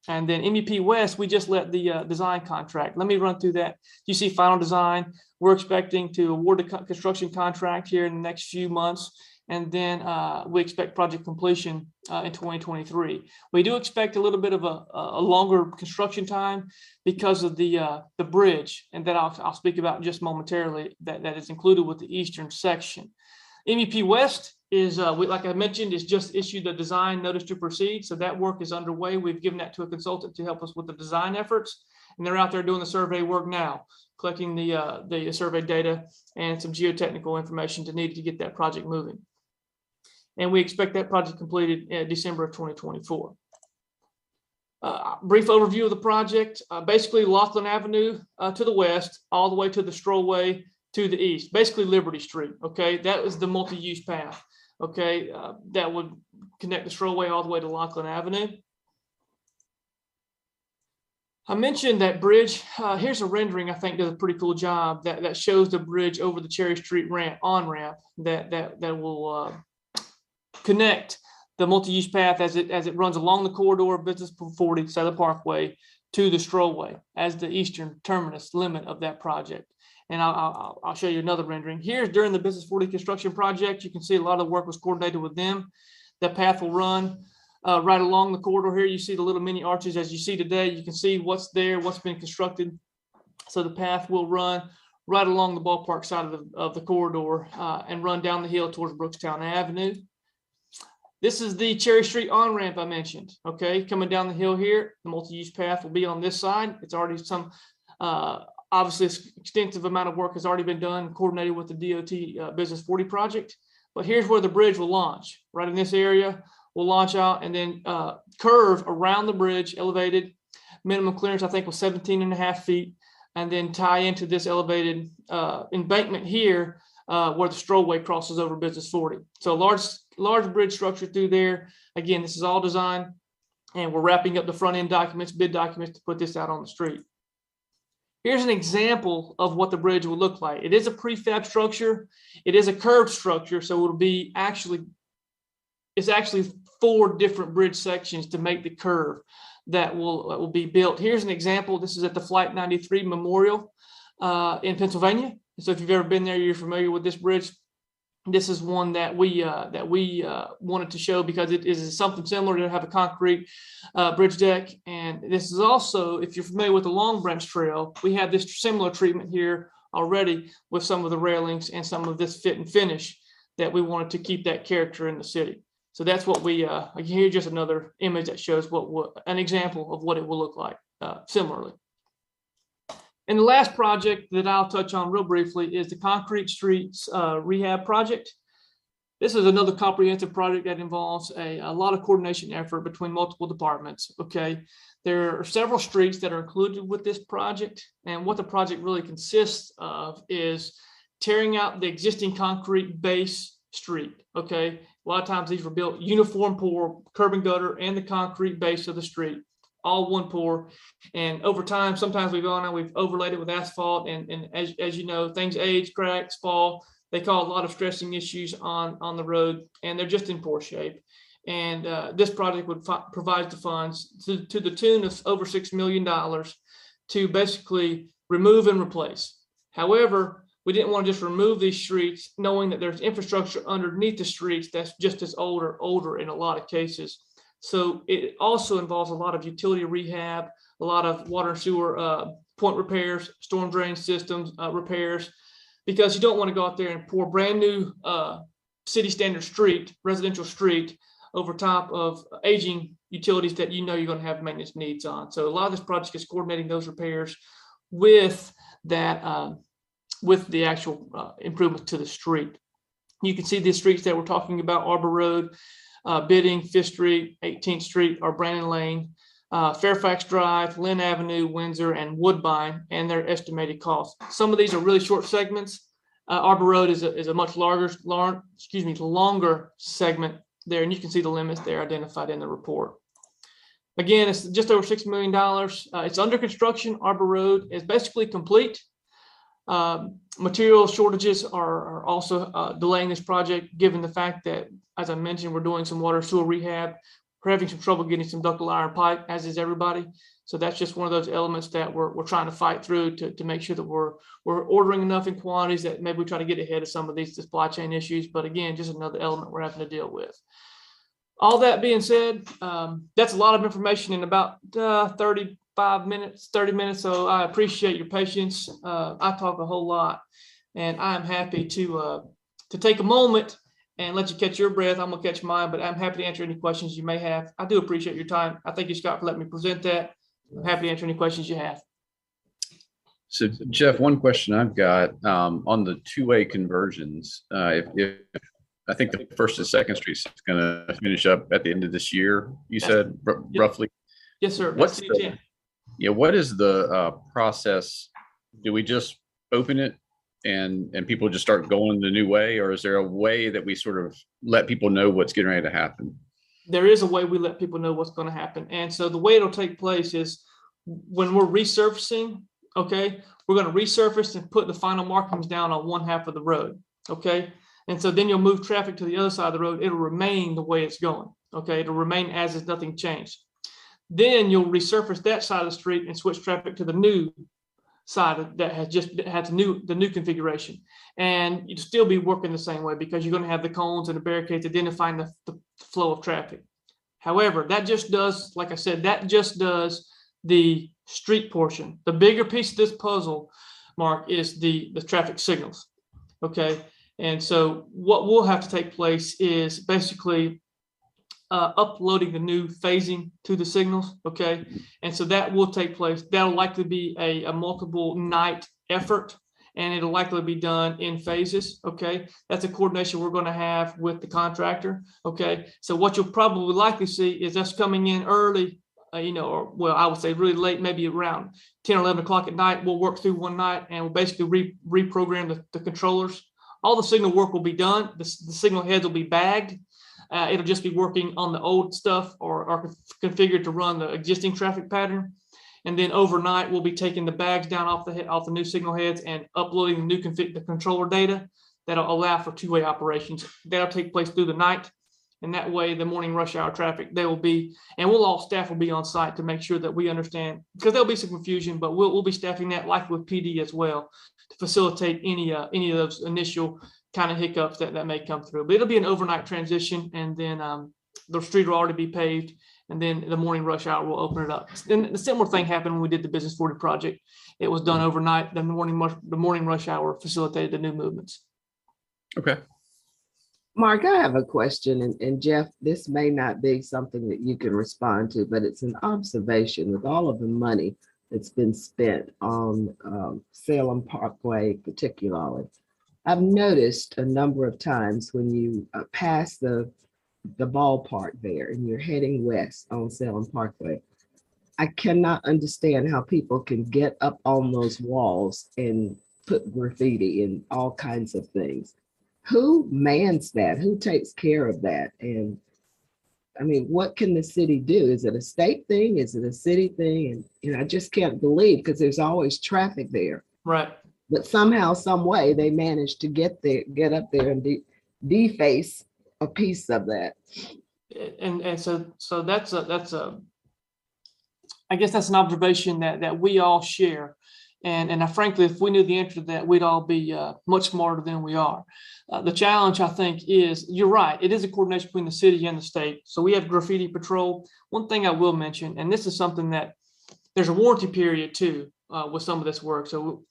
And then MEP West, we just let the design contract. Let me run through that. You see final design. We're expecting to award the construction contract here in the next few months. And then we expect project completion in 2023. We do expect a little bit of a longer construction time because of the bridge, and that I'll speak about just momentarily, that is included with the eastern section. MEP West is, like I mentioned, is just issued the design notice to proceed. So that work is underway. We've given that to a consultant to help us with the design efforts, and they're out there doing the survey work now, collecting the survey data and some geotechnical information needed to get that project moving. And we expect that project completed in December of 2024. Brief overview of the project, basically Laughlin Avenue to the west, all the way to the Strollway to the east, basically Liberty Street, okay? That was the multi-use path, okay? That would connect the Strollway all the way to Laughlin Avenue. I mentioned that bridge. Here's a rendering I think does a pretty cool job that shows the bridge over the Cherry Street on-ramp that will connect the multi-use path as it runs along the corridor of Business 40 Salem Parkway to the Strollway as the eastern terminus limit of that project. And I'll show you another rendering. Here's during the Business 40 construction project. You can see a lot of the work was coordinated with them. The path will run right along the corridor here. You see the little mini arches as you see today. You can see what's there, what's been constructed. So the path will run right along the ballpark side of the corridor and run down the hill towards Brookstown Avenue. This is the Cherry Street on-ramp I mentioned, okay? Coming down the hill here, the multi-use path will be on this side. It's already some, obviously extensive amount of work has already been done, coordinated with the DOT Business 40 project. But here's where the bridge will launch, right in this area. We'll launch out and then curve around the bridge, elevated. Minimum clearance, I think, was 17.5 feet, and then tie into this elevated embankment here where the Strollway crosses over Business 40. So large bridge structure through there. Again, this is all designed, and we're wrapping up the front end documents, bid documents, to put this out on the street. Here's an example of what the bridge will look like. It is a prefab structure. It is a curved structure, so it'll be it's actually 4 different bridge sections to make the curve that will be built. Here's an example. This is at the Flight 93 Memorial in Pennsylvania. So if you've ever been there, you're familiar with this bridge. This is one that we wanted to show because it is something similar to have a concrete bridge deck. And this is also, if you're familiar with the Long Branch Trail, we have this similar treatment here already with some of the railings and some of this fit and finish that we wanted to keep that character in the city. So that's what we, here's just another image that shows what an example of what it will look like similarly. And the last project that I'll touch on real briefly is the Concrete Streets Rehab Project. This is another comprehensive project that involves a lot of coordination effort between multiple departments, okay? There are several streets that are included with this project, and what the project really consists of is tearing out the existing concrete base street, okay? A lot of times these were built uniform pour, curb and gutter, and the concrete base of the street, all one pour. And over time, sometimes we've gone and we've overlaid it with asphalt, and as you know, things age, cracks, fall. They cause a lot of stressing issues on the road, and they're just in poor shape. And this project would provide the funds to the tune of over $6 million to basically remove and replace. However, we didn't want to just remove these streets knowing that there's infrastructure underneath the streets that's just as older in a lot of cases. So it also involves a lot of utility rehab, a lot of water and sewer point repairs, storm drain systems repairs, because you don't want to go out there and pour brand new city standard street, residential street, over top of aging utilities that you know you're going to have maintenance needs on. So a lot of this project is coordinating those repairs with that, with the actual improvement to the street. You can see the streets that we're talking about: Arbor Road, Bidding, 5th Street, 18th Street, or Brandon Lane, Fairfax Drive, Lynn Avenue, Windsor, and Woodbine, and their estimated costs. Some of these are really short segments. Arbor Road is a much longer segment there, and you can see the limits there identified in the report. Again, it's just over $6 million. It's under construction. Arbor Road is basically complete. Material shortages are also delaying this project, given the fact that, as I mentioned, we're doing some water sewer rehab. We're having some trouble getting some ductile iron pipe, as is everybody. So that's just one of those elements that we're trying to fight through to make sure that we're ordering enough in quantities that maybe we try to get ahead of some of these supply chain issues. But again, just another element we're having to deal with. All that being said, that's a lot of information in about 30 minutes. So I appreciate your patience. I talk a whole lot, and I'm happy to take a moment and let you catch your breath. I'm gonna catch mine, but I'm happy to answer any questions you may have. I do appreciate your time. I thank you, Scott, for letting me present that. I'm happy to answer any questions you have. So Jeff, one question I've got on the two-way conversions. If I think the 1st and 2nd Streets is going to finish up at the end of this year, you said roughly. Yes, sir. What is the process? Do we just open it and people just start going the new way, or is there a way that we sort of let people know what's getting ready to happen? There is a way we let people know what's going to happen. And so the way it'll take place is when we're resurfacing, okay, we're going to resurface and put the final markings down on one half of the road, okay? And so then you'll move traffic to the other side of the road. It'll remain the way it's going, okay? It'll remain as is, nothing changed. Then you'll resurface that side of the street and switch traffic to the new side that has the new configuration. And you'll still be working the same way because you're going to have the cones and the barricades identifying the flow of traffic. However, that just does, like I said, that just does the street portion. The bigger piece of this puzzle, Mark, is the traffic signals, okay? And so what will have to take place is basically uploading the new phasing to the signals, okay? And so that will take place. That'll likely be a multiple night effort, and it'll likely be done in phases, okay? That's a coordination we're going to have with the contractor, okay? So what you'll probably likely see is us coming in early, or I would say really late, maybe around 10 or 11 o'clock at night. We'll work through one night, and we'll basically reprogram the controllers. All the signal work will be done. The signal heads will be bagged. It'll just be working on the old stuff or configured to run the existing traffic pattern. And then overnight, we'll be taking the bags down off the new signal heads and uploading the controller data that'll allow for two-way operations. That'll take place through the night. And that way, the morning rush hour traffic, staff will be on site to make sure that we understand, because there'll be some confusion, but we'll be staffing that, like with PD as well, to facilitate any of those initial kind of hiccups that may come through. But it'll be an overnight transition, and then the street will already be paved, and then the morning rush hour will open it up. And the similar thing happened when we did the Business 40 project. It was done overnight. The morning rush hour facilitated the new movements. Okay. Mark, I have a question, and Jeff, this may not be something that you can respond to, but it's an observation with all of the money that's been spent on Salem Parkway particularly. I've noticed a number of times when you pass the ballpark there and you're heading west on Salem Parkway, I cannot understand how people can get up on those walls and put graffiti and all kinds of things. Who mans that? Who takes care of that? And I mean, what can the city do? Is it a state thing? Is it a city thing? And I just can't believe, because there's always traffic there. Right. But somehow, some way, they managed to get up there and deface a piece of that. And so that's I guess that's an observation that we all share. And frankly, if we knew the answer to that, we'd all be much smarter than we are. The challenge, I think, is, you're right, it is a coordination between the city and the state. So we have graffiti patrol. One thing I will mention, and this is something that there's a warranty period too with some of this work. So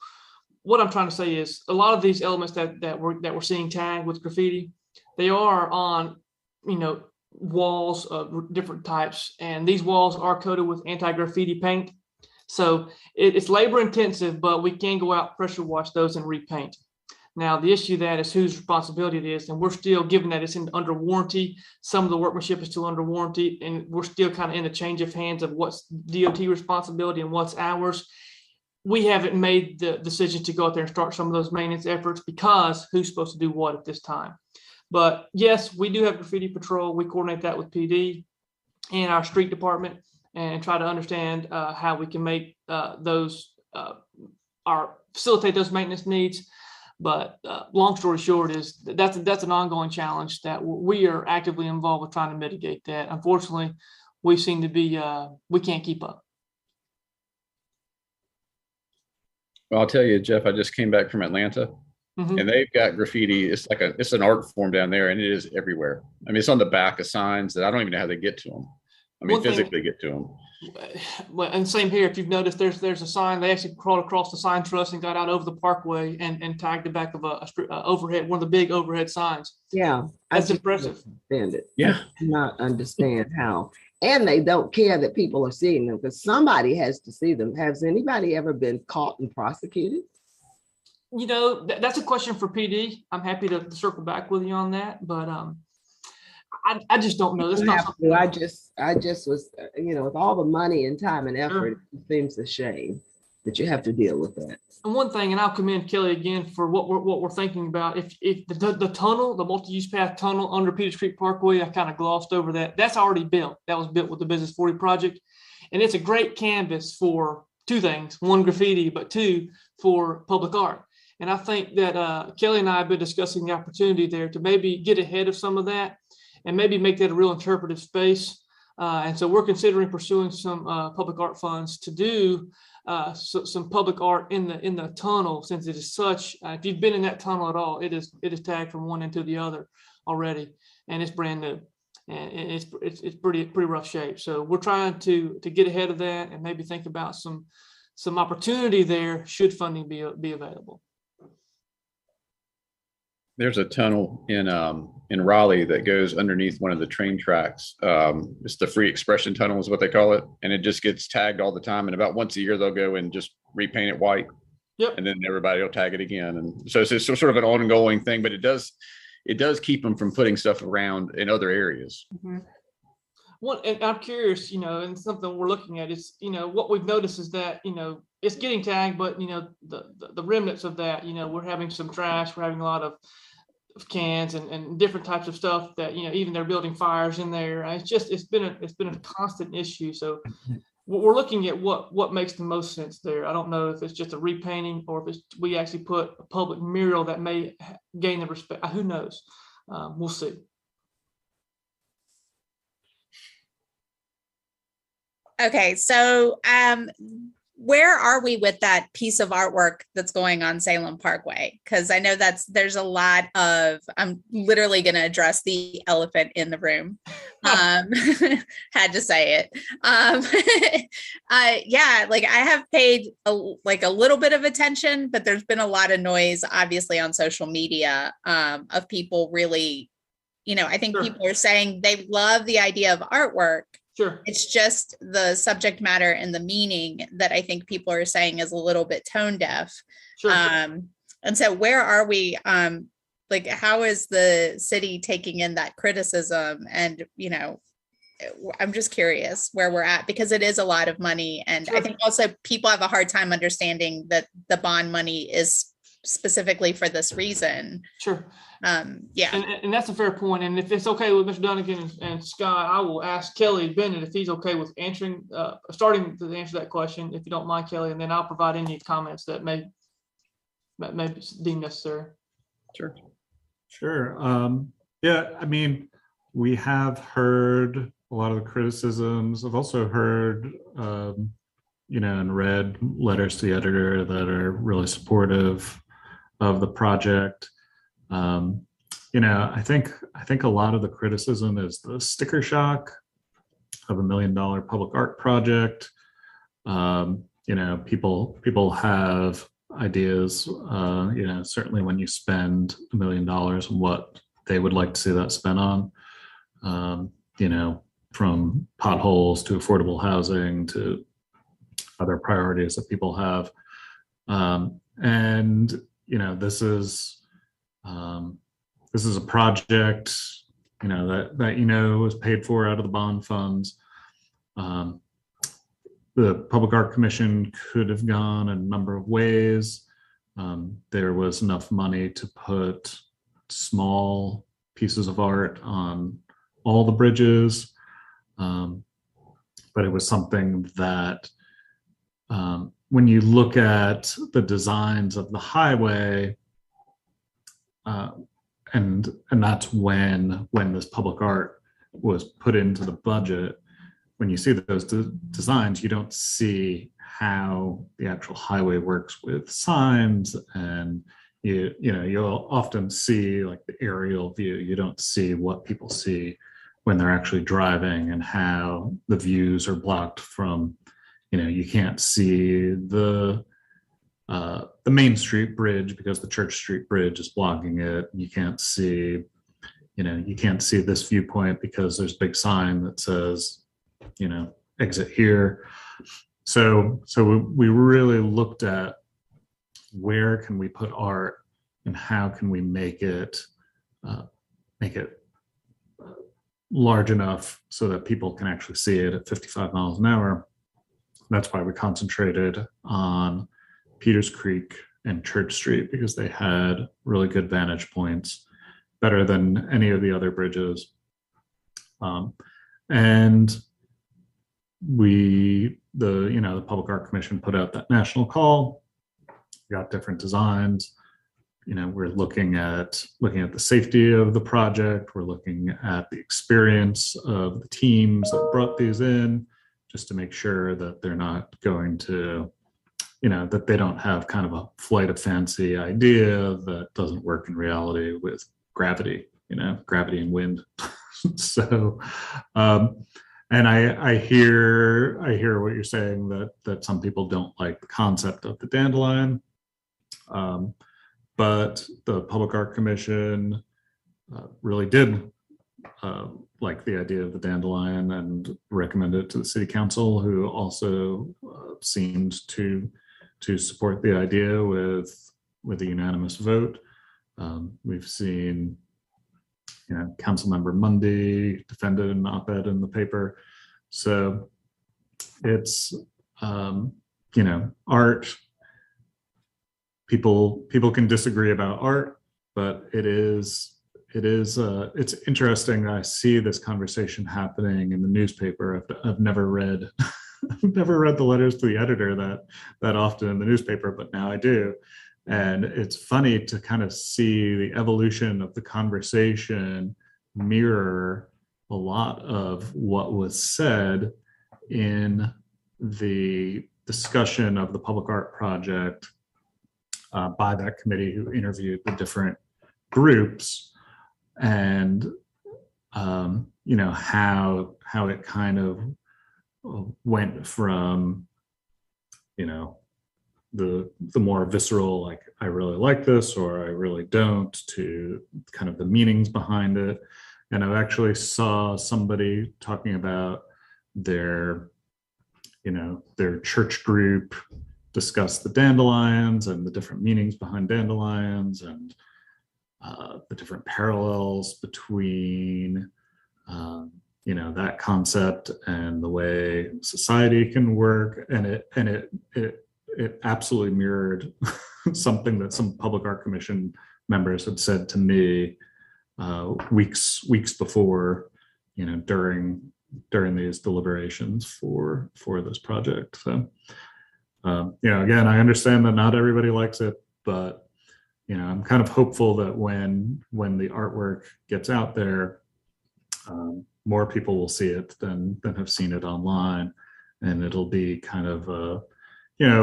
what I'm trying to say is, a lot of these elements that we're seeing tagged with graffiti, they are on, walls of different types, and these walls are coated with anti-graffiti paint. So it's labor intensive, but we can go out, pressure wash those, and repaint. Now, the issue that is whose responsibility it is, and we're still, given that it's under warranty, some of the workmanship is still under warranty, and we're still kind of in a change of hands of what's DOT responsibility and what's ours. We haven't made the decision to go out there and start some of those maintenance efforts, because who's supposed to do what at this time. But yes, we do have graffiti patrol. We coordinate that with PD and our street department, and try to understand how we can make facilitate those maintenance needs. But long story short is that's an ongoing challenge that we are actively involved with trying to mitigate that. Unfortunately, we seem to be, we can't keep up. Well, I'll tell you, Jeff, I just came back from Atlanta, and they've got graffiti. It's an art form down there, and it is everywhere. I mean, it's on the back of signs that I don't even know how they get to them. I mean, physically get to them. Well, and same here. If you've noticed, there's a sign. They actually crawled across the sign truss and got out over the parkway and tagged the back of a overhead, one of the big overhead signs. Yeah, that's impressive. Understand it. Yeah, I do not understand how. And they don't care that people are seeing them, because somebody has to see them. Has anybody ever been caught and prosecuted? That's a question for PD. I'm happy to circle back with you on that, but I just don't know. That's not something. I just was, with all the money and time and effort, It seems a shame that you have to deal with that. And one thing, and I'll commend Kelly again for what we're thinking about. If the tunnel, the multi-use path tunnel under Peters Creek Parkway, I kind of glossed over that. That's already built. That was built with the Business 40 project, and it's a great canvas for two things: one, graffiti, but two, for public art. And I think that Kelly and I have been discussing the opportunity there to maybe get ahead of some of that, and maybe make that a real interpretive space. And so we're considering pursuing some public art funds to do some public art in the tunnel, since it is such, if you've been in that tunnel at all, it is tagged from one end to the other already, and it's brand new, and it's pretty rough shape. So we're trying to get ahead of that and maybe think about some opportunity there should funding be available. There's a tunnel in Raleigh that goes underneath one of the train tracks. It's the Free Expression Tunnel is what they call it. And it just gets tagged all the time. And about once a year, they'll go and just repaint it white. Yep. And then everybody will tag it again. And so it's sort of an ongoing thing, but it does keep them from putting stuff around in other areas. Mm-hmm. And I'm curious, and something we're looking at is, what we've noticed is that, it's getting tagged, but, the remnants of that, we're having some trash, we're having a lot of cans and different types of stuff that, even they're building fires in there. It's been a constant issue. So we're looking at what makes the most sense there. I don't know if it's just a repainting or if we actually put a public mural that may gain the respect. Who knows? We'll see. Okay, so where are we with that piece of artwork that's going on Salem Parkway? Because I know there's a lot of, I'm literally going to address the elephant in the room. Had to say it. Yeah, like I have paid a little bit of attention, but there's been a lot of noise, obviously, on social media of people really, I think Sure. people are saying they love the idea of artwork. Sure. It's just the subject matter and the meaning that I think people are saying is a little bit tone deaf. Sure. And so where are we? Like, how is the city taking in that criticism? And, I'm just curious where we're at, because it is a lot of money. And Sure. I think also people have a hard time understanding that the bond money is specifically for this reason. Sure. Yeah. And that's a fair point. And if it's okay with Mr. Dunnigan and Scott, I will ask Kelly Bennett if he's okay with starting to answer that question, if you don't mind, Kelly, and then I'll provide any comments that may be deemed necessary. Sure. Yeah, I mean, we have heard a lot of the criticisms. I've also heard, and read letters to the editor that are really supportive of the project. I think a lot of the criticism is the sticker shock of $1 million public art project. People have ideas, certainly when you spend $1 million on what they would like to see that spent on, from potholes to affordable housing to other priorities that people have. This is a project, that was paid for out of the bond funds. The Public Art Commission could have gone a number of ways. There was enough money to put small pieces of art on all the bridges, but it was something that, when you look at the designs of the highway, and that's when this public art was put into the budget. When you see those designs, you don't see how the actual highway works with signs, and you'll often see like the aerial view. You don't see what people see when they're actually driving, and how the views are blocked from, you can't see the Main Street Bridge because the Church Street Bridge is blocking it. You can't see this viewpoint because there's a big sign that says, exit here. So we really looked at where can we put art and how can we make it large enough so that people can actually see it at 55 miles an hour. That's why we concentrated on Peters Creek and Church Street, because they had really good vantage points, better than any of the other bridges. And the Public Art Commission put out that national call, got different designs. We're looking at the safety of the project. We're looking at the experience of the teams that brought these in, just to make sure that they're not going to, that they don't have kind of a flight of fancy idea that doesn't work in reality with gravity and wind. So, and I hear what you're saying, that some people don't like the concept of the dandelion, but the Public Art Commission really did like the idea of the dandelion and recommended it to the City Council, who also seemed to support the idea with a unanimous vote. We've seen, Councilmember Mundy defended an op-ed in the paper. So it's, art. People can disagree about art, but it's interesting. I see this conversation happening in the newspaper. I've never read I've never read the letters to the editor that often in the newspaper, but now I do. And it's funny to kind of see the evolution of the conversation mirror a lot of what was said in the discussion of the public art project by that committee who interviewed the different groups, and how it kind of went from the more visceral, like I really like this or I really don't, to kind of the meanings behind it. And I actually saw somebody talking about their church group discuss the dandelions and the different meanings behind dandelions, and the different parallels between that concept and the way society can work. And it absolutely mirrored something that some public art commission members had said to me weeks before, during these deliberations for this project. So again, I understand that not everybody likes it, but I'm kind of hopeful that when the artwork gets out there, more people will see it than have seen it online, and it'll be kind of a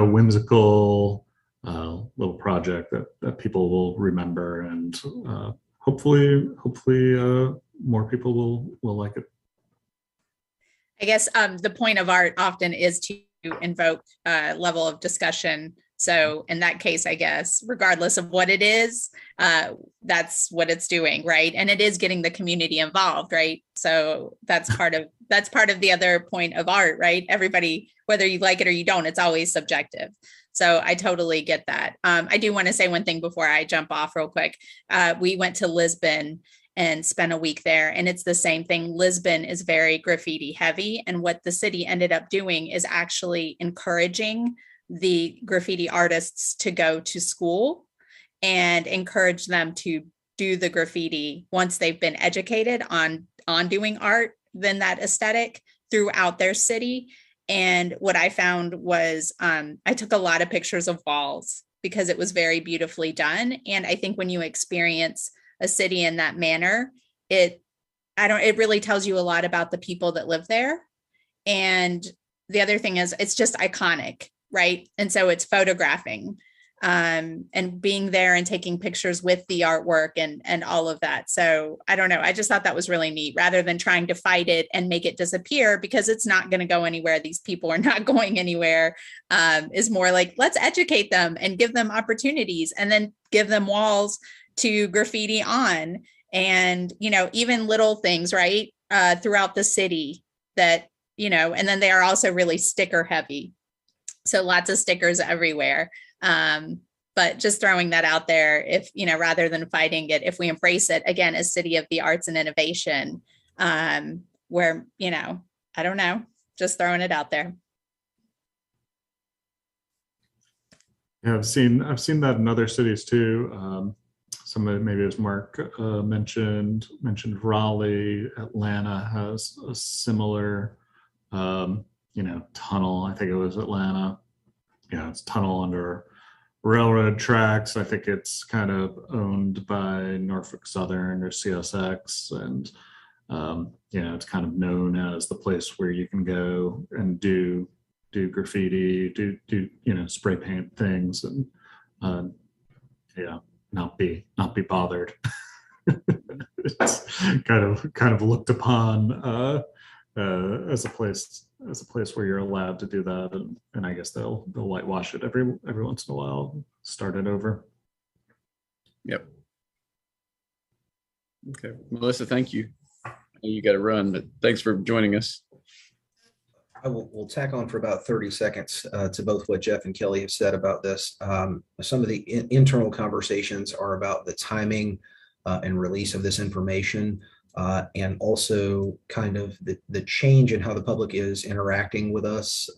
whimsical little project that people will remember, and hopefully more people will like it. I guess the point of art often is to invoke a level of discussion. So in that case, I guess, regardless of what it is, that's what it's doing, right? And it is getting the community involved, right? So that's part of the other point of art, right? Everybody, whether you like it or you don't, it's always subjective. So I totally get that. I do want to say one thing before I jump off real quick. We went to Lisbon and spent a week there, and it's the same thing. Lisbon is very graffiti heavy, and what the city ended up doing is actually encouraging the graffiti artists to go to school and encourage them to do the graffiti once they've been educated on doing art, then that aesthetic throughout their city. And what I found was I took a lot of pictures of walls because it was very beautifully done. And I think when you experience a city in that manner, it really tells you a lot about the people that live there. And the other thing is it's just iconic, right? And so it's photographing and being there and taking pictures with the artwork and all of that. So I don't know. I just thought that was really neat, rather than trying to fight it and make it disappear, because it's not going to go anywhere. These people are not going anywhere. Is more like, let's educate them and give them opportunities, and then give them walls to graffiti on, and, even little things, right? Throughout the city that, and then they are also really sticker heavy. So lots of stickers everywhere. But just throwing that out there, if, rather than fighting it, if we embrace it, again, as City of the Arts and Innovation, where, I don't know, just throwing it out there. Yeah, I've seen that in other cities too. Some of it, maybe as Mark mentioned Raleigh. Atlanta has a similar, tunnel. I think it was Atlanta. Yeah, it's tunnel under railroad tracks. I think it's kind of owned by Norfolk Southern or CSX, and it's kind of known as the place where you can go and do graffiti, do spray paint things, and not be bothered. It's kind of looked upon as a place where you're allowed to do that, and I guess they'll whitewash it every once in a while, start it over. Yep. Okay, Melissa, thank you. You got to run, but thanks for joining us. We'll tack on for about 30 seconds to both what Jeff and Kelly have said about this. Some of the internal conversations are about the timing and release of this information, and also kind of the change in how the public is interacting with us.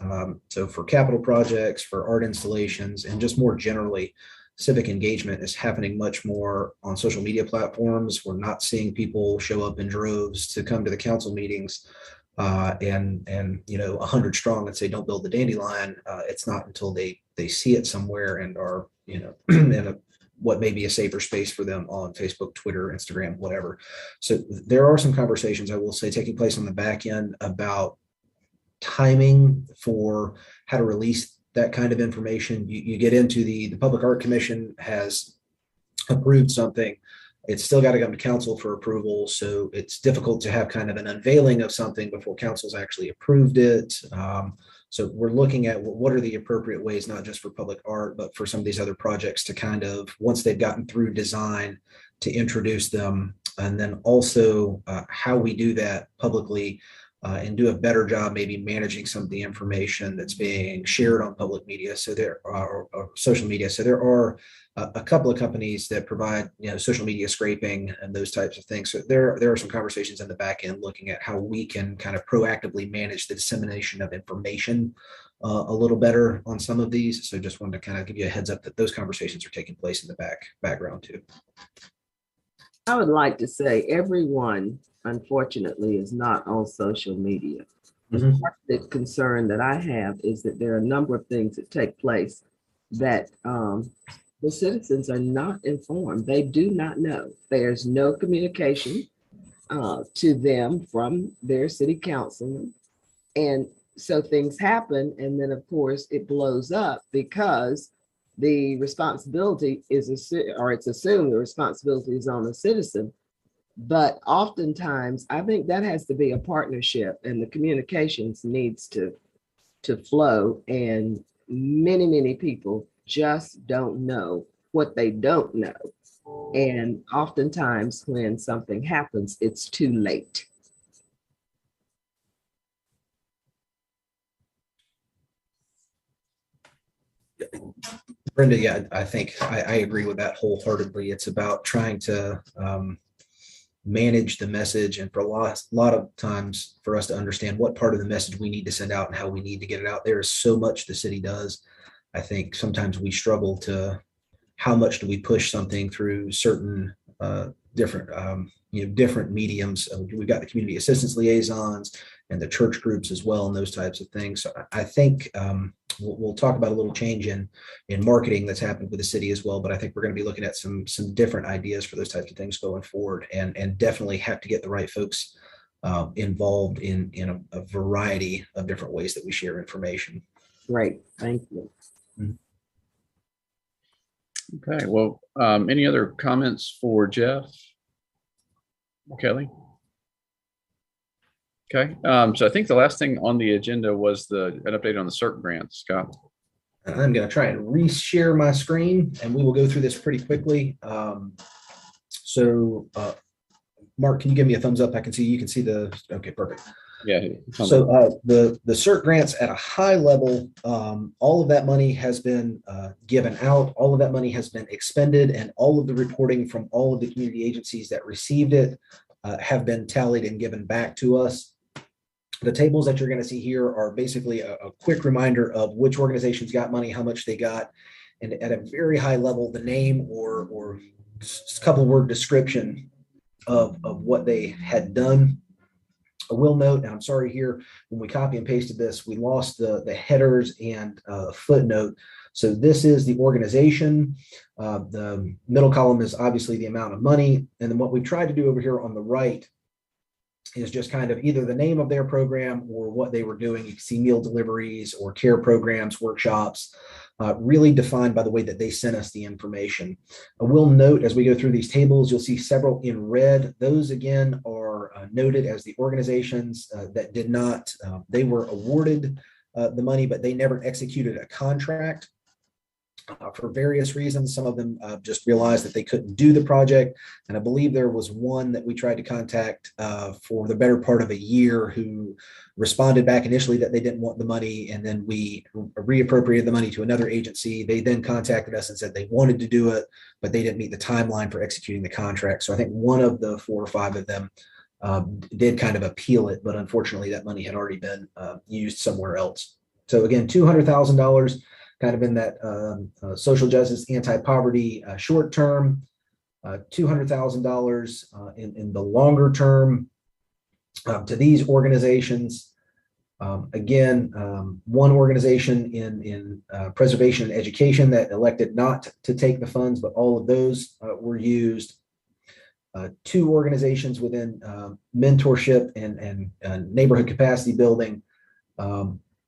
So for capital projects, for art installations, and just more generally, civic engagement is happening much more on social media platforms. We're not seeing people show up in droves to come to the council meetings. And 100 strong and say, don't build the dandelion. It's not until they see it somewhere and are, in what may be a safer space for them on Facebook, Twitter, Instagram, whatever. So there are some conversations, I will say, taking place on the back end about timing for how to release that kind of information. You get into the Public Art Commission has approved something. It's still got to come to council for approval. So it's difficult to have kind of an unveiling of something before council's actually approved it. So we're looking at what are the appropriate ways, not just for public art, but for some of these other projects to kind of, once they've gotten through design, to introduce them. And then also how we do that publicly and do a better job maybe managing some of the information that's being shared on public media. So there are or social media. So there are a couple of companies that provide, social media scraping and those types of things. So there are some conversations in the back end looking at how we can kind of proactively manage the dissemination of information a little better on some of these. So just wanted to kind of give you a heads up that those conversations are taking place in the background too. I would like to say everyone, unfortunately, is not on social media. The concern that I have is that there are a number of things that take place that the citizens are not informed. They do not know. There's no communication to them from their city councilman. And so things happen. And then, of course, it blows up because the responsibility is, it's assumed the responsibility is on the citizen. But oftentimes, I think that has to be a partnership, and the communications needs to flow. And many people just don't know what they don't know. And oftentimes when something happens, it's too late. Brenda, yeah, I think I agree with that wholeheartedly. It's about trying to manage the message, and for a lot of times for us to understand what part of the message we need to send out and how we need to get it out. There is so much the city does. I think sometimes we struggle to how much do we push something through certain different mediums. We've got the community assistance liaisons and the church groups as well, and those types of things. So I think we'll talk about a little change in marketing that's happened with the city as well. But I think we're going to be looking at some different ideas for those types of things going forward, and definitely have to get the right folks involved in a variety of different ways that we share information. Great, thank you. Okay, well, any other comments for Jeff? Kelly? Okay, so I think the last thing on the agenda was an update on the Serp grant, Scott. I'm going to try and reshare my screen, and we will go through this pretty quickly. Mark, can you give me a thumbs up? I can see, you can see okay, perfect. Yeah. So the Serp grants at a high level, all of that money has been given out. All of that money has been expended, and all of the reporting from all of the community agencies that received it have been tallied and given back to us. The tables that you're going to see here are basically a quick reminder of which organizations got money, how much they got, and at a very high level, the name or a couple of word description of what they had done. I will note, and I'm sorry here, when we copy and pasted this, we lost the headers and footnote. So this is the organization. The middle column is obviously the amount of money. And then what we tried to do over here on the right is just kind of either the name of their program or what they were doing. You can see meal deliveries or care programs, workshops, really defined by the way that they sent us the information. I will note as we go through these tables, you'll see several in red. Those again are noted as the organizations that did not, they were awarded the money, but they never executed a contract. For various reasons. Some of them just realized that they couldn't do the project. And I believe there was one that we tried to contact for the better part of a year who responded back initially that they didn't want the money. And then we reappropriated the money to another agency. They then contacted us and said they wanted to do it, but they didn't meet the timeline for executing the contract. So I think one of the 4 or 5 of them did kind of appeal it, but unfortunately that money had already been used somewhere else. So again, $200,000 kind of in that social justice, anti-poverty short term, $200,000 in the longer term to these organizations. Again, one organization in preservation and education that elected not to take the funds, but all of those were used. 2 organizations within mentorship and neighborhood capacity building.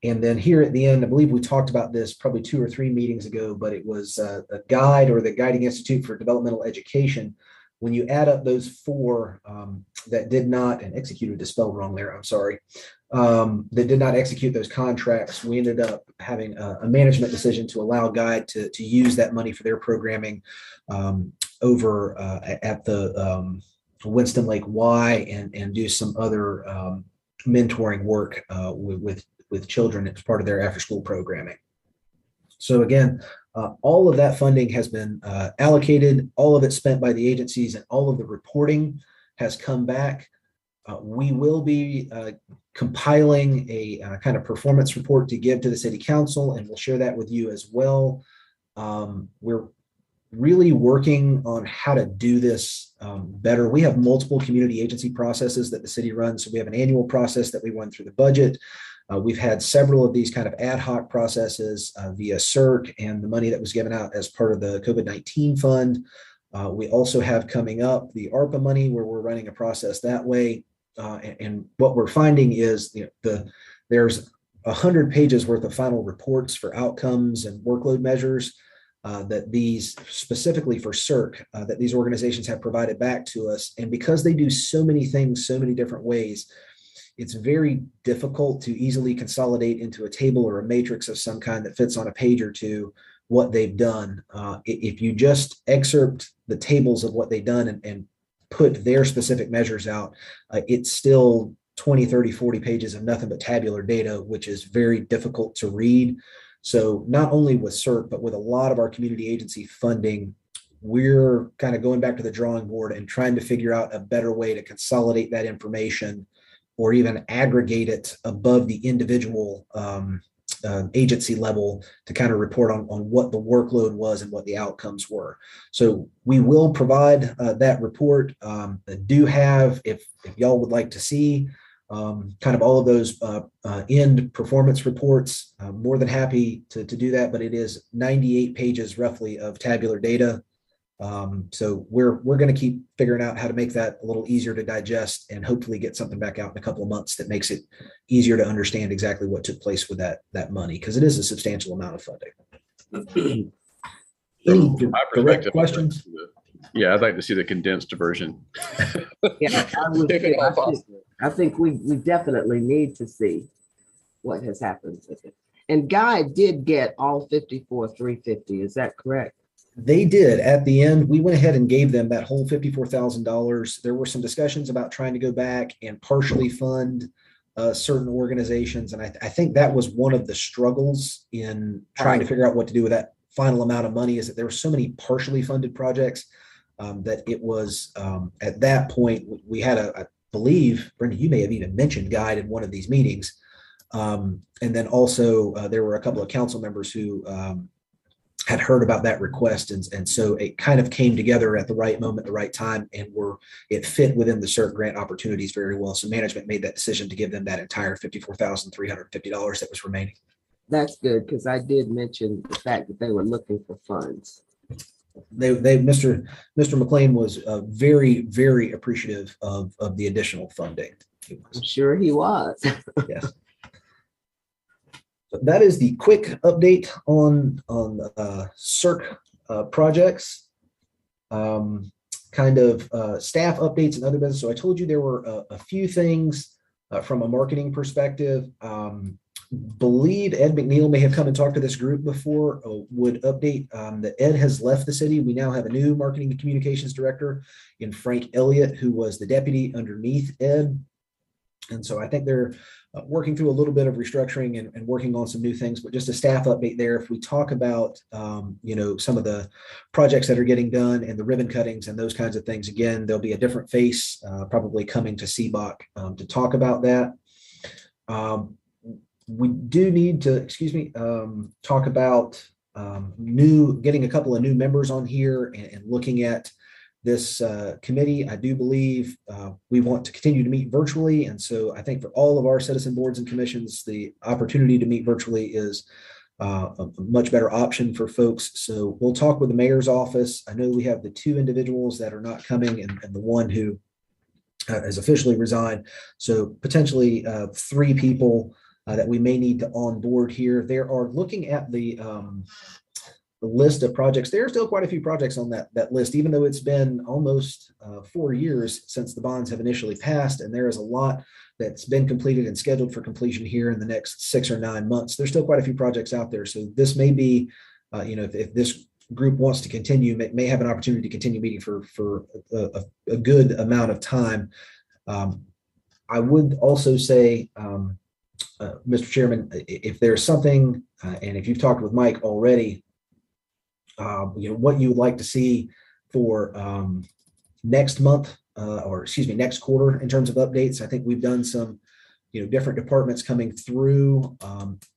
And then here at the end, I believe we talked about this probably 2 or 3 meetings ago, but it was a guide, or the Guiding Institute for Developmental Education. When you add up those 4 that did not, and executed is spelled wrong there, I'm sorry, that did not execute those contracts, we ended up having a management decision to allow Guide to use that money for their programming over at the Winston Lake Y, and do some other mentoring work with children as part of their after school programming. So again, all of that funding has been allocated, all of it spent by the agencies, and all of the reporting has come back. We will be compiling a kind of performance report to give to the city council, and we'll share that with you as well. We're really working on how to do this better. We have multiple community agency processes that the city runs. So we have an annual process that we run through the budget. We've had several of these kind of ad hoc processes via Serp and the money that was given out as part of the COVID-19 fund. We also have coming up the ARPA money, where we're running a process that way. And what we're finding is, there's 100 pages worth of final reports for outcomes and workload measures that these, specifically for Serp, that these organizations have provided back to us. And because they do so many things so many different ways, it's very difficult to easily consolidate into a table or a matrix of some kind that fits on a page or two what they've done. If you just excerpt the tables of what they've done and put their specific measures out, it's still 20, 30, 40 pages of nothing but tabular data, which is very difficult to read. So not only with Serp, but with a lot of our community agency funding, we're kind of going back to the drawing board and trying to figure out a better way to consolidate that information, or even aggregate it above the individual agency level to kind of report on what the workload was and what the outcomes were. So we will provide that report. Do have, if y'all would like to see kind of all of those end performance reports, more than happy to do that, but it is 98 pages roughly of tabular data. So we're going to keep figuring out how to make that a little easier to digest, and hopefully get something back out in a couple of months that makes it easier to understand exactly what took place with that money, because it is a substantial amount of funding. Any direct questions? Yeah, I'd like to see the condensed version. Yeah, I think we definitely need to see what has happened with it. And Guy did get all 54,350. Is that correct? They did. At the end, we went ahead and gave them that whole $54,000. There were some discussions about trying to go back and partially fund certain organizations. And I think that was one of the struggles in trying to figure out what to do with that final amount of money, is that there were so many partially funded projects that it was at that point, we had I believe, Brenda, you may have even mentioned Guide in one of these meetings. And then also there were a couple of council members who had heard about that request. And so it kind of came together at the right moment, the right time, and it fit within the Serp grant opportunities very well. So management made that decision to give them that entire $54,350 that was remaining. That's good, because I did mention the fact that they were looking for funds. Mr. McLean was very, very appreciative of the additional funding. I'm sure he was. Yes. So that is the quick update on Serp projects, kind of staff updates and other business. So I told you there were a few things from a marketing perspective. Believe Ed McNeil may have come and talked to this group before. Would update that Ed has left the city. We now have a new marketing and communications director in Frank Elliott, who was the deputy underneath Ed. And so I think they're working through a little bit of restructuring and working on some new things, but just a staff update there. If we talk about, some of the projects that are getting done and the ribbon cuttings and those kinds of things, again, there'll be a different face probably coming to CBOC to talk about that. We do need to, talk about getting a couple of new members on here and looking at this committee. I do believe we want to continue to meet virtually. And so I think for all of our citizen boards and commissions, the opportunity to meet virtually is a much better option for folks. So we'll talk with the mayor's office. I know we have the 2 individuals that are not coming and the one who has officially resigned. So potentially 3 people that we may need to onboard here. There are, looking at the list of projects, there are still quite a few projects on that list, even though it's been almost 4 years since the bonds have initially passed, and there is a lot that's been completed and scheduled for completion here in the next 6 or 9 months. There's still quite a few projects out there. So this may be, if this group wants to continue, may have an opportunity to continue meeting for a good amount of time. I would also say, Mr. Chairman, if there's something, and if you've talked with Mike already, what you would like to see for next month, next quarter in terms of updates. I think we've done some, different departments coming through.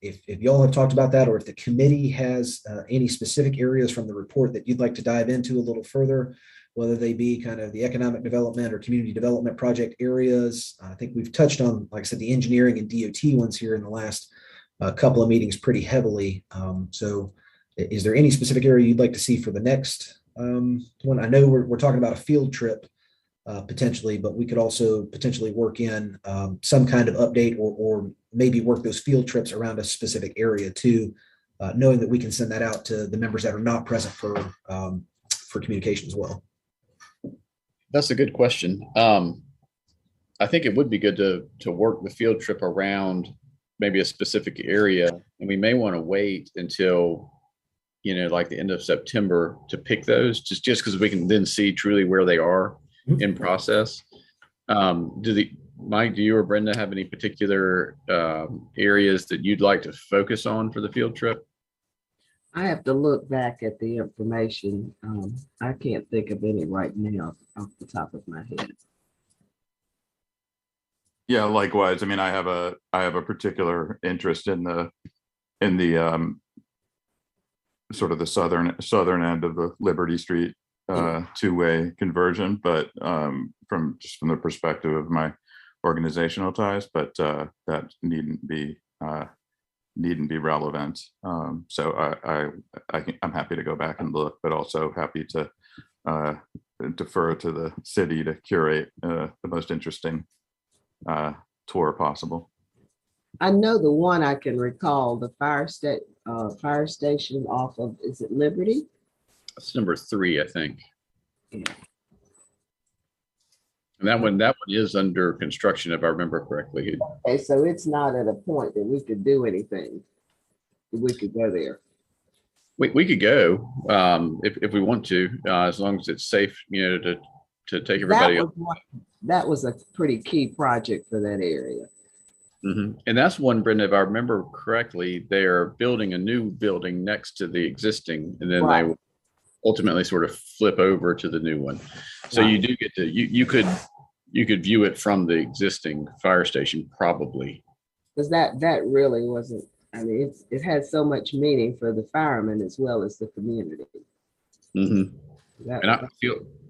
If y'all have talked about that, or if the committee has any specific areas from the report that you'd like to dive into a little further, whether they be kind of the economic development or community development project areas. I think we've touched on, like I said, the engineering and DOT ones here in the last couple of meetings pretty heavily. So is there any specific area you'd like to see for the next one? I know we're talking about a field trip potentially, but we could also potentially work in some kind of update, or maybe work those field trips around a specific area too, knowing that we can send that out to the members that are not present for communication as well. That's a good question. I think it would be good to work the field trip around maybe a specific area, and we may want to wait until, like the end of September to pick those, just because we can then see truly where they are in process. Mike, do you or Brenda have any particular areas that you'd like to focus on for the field trip? I have to look back at the information. I can't think of any right now off the top of my head. Yeah, likewise. I mean, I have a particular interest in the sort of the southern end of the Liberty Street two-way conversion, but from the perspective of my organizational ties, but that needn't be relevant. So I'm happy to go back and look, but also happy to defer to the city to curate the most interesting tour possible. I know the one I can recall, the fire station off of, is it Liberty? That's number 3, I think. Yeah. And that one is under construction, if I remember correctly. Okay, so it's not at a point that we could do anything. We could go there. We could go if we want to, as long as it's safe, to take everybody. That was a pretty key project for that area. Mm-hmm. And that's one, Brenda, if I remember correctly, they are building a new building next to the existing, and then They will ultimately sort of flip over to the new one. So you do get to, you could view it from the existing fire station probably. Because that really wasn't, I mean, it had so much meaning for the firemen as well as the community. Mm-hmm. And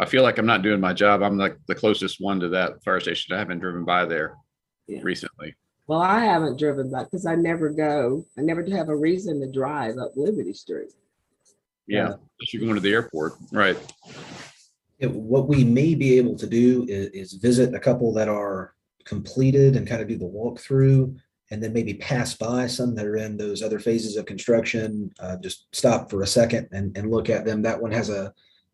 I feel like I'm not doing my job. I'm like the closest one to that fire station. I haven't driven by there recently. Well, I haven't driven by because I never go. I never have a reason to drive up Liberty Street. Yeah, unless you're going to the airport, right? What we may be able to do is visit a couple that are completed and kind of do the walkthrough, and then maybe pass by some that are in those other phases of construction. Just stop for a second and look at them. That one has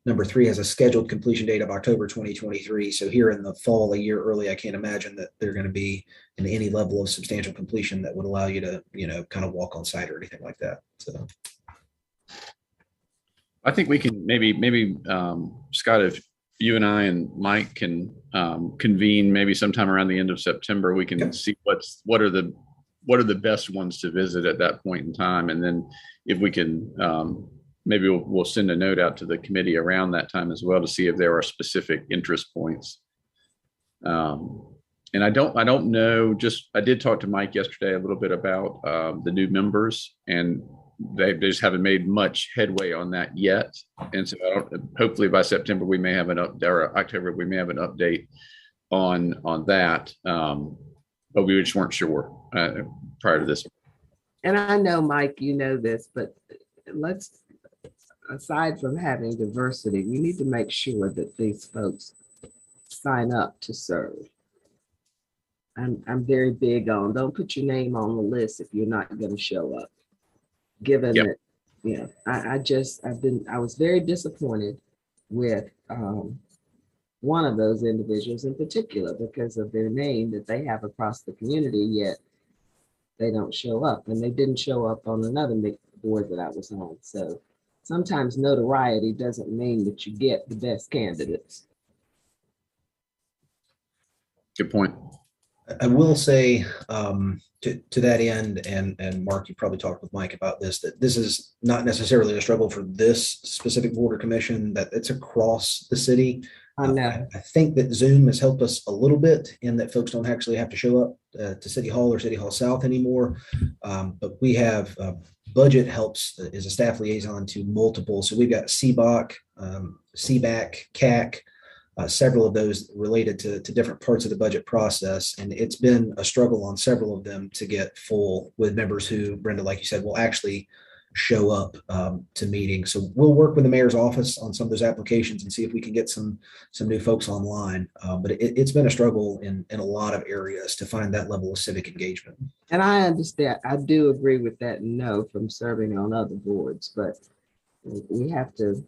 number 3 has a scheduled completion date of October 2023. So here in the fall, a year early, I can't imagine that they're going to be in any level of substantial completion that would allow you to, kind of walk on site or anything like that. So I think we can maybe Scott, if you and I and Mike can convene maybe sometime around the end of September, we can see what are the best ones to visit at that point in time, and then if we can. Maybe we'll send a note out to the committee around that time as well to see if there are specific interest points. And I don't know. I did talk to Mike yesterday a little bit about the new members, and they just haven't made much headway on that yet. And so hopefully by September we may have or October we may have an update on that. But we just weren't sure prior to this. And I know, Mike, you know this, but aside from having diversity, we need to make sure that these folks sign up to serve. I'm very big on, don't put your name on the list if you're not going to show up. Given Yep. that, you know, I was very disappointed with one of those individuals in particular because of their name that they have across the community, yet they don't show up, and they didn't show up on another board that I was on. So sometimes notoriety doesn't mean that you get the best candidates. Good point. I will say to that end, and Mark, you probably talked with Mike about this, that this is not necessarily a struggle for this specific board or commission, that it's across the city. I know. I think that Zoom has helped us a little bit in that folks don't actually have to show up to City Hall or City Hall South anymore. But we have budget helps as a staff liaison to multiple. So we've got CBOC, CBAC, CAC, several of those related to different parts of the budget process. And it's been a struggle on several of them to get full with members who, Brenda, like you said, will actually show up to meetings. So we'll work with the mayor's office on some of those applications and see if we can get some new folks online. But it's been a struggle in a lot of areas to find that level of civic engagement. And I understand, I do agree with that, no, from serving on other boards, but we have to,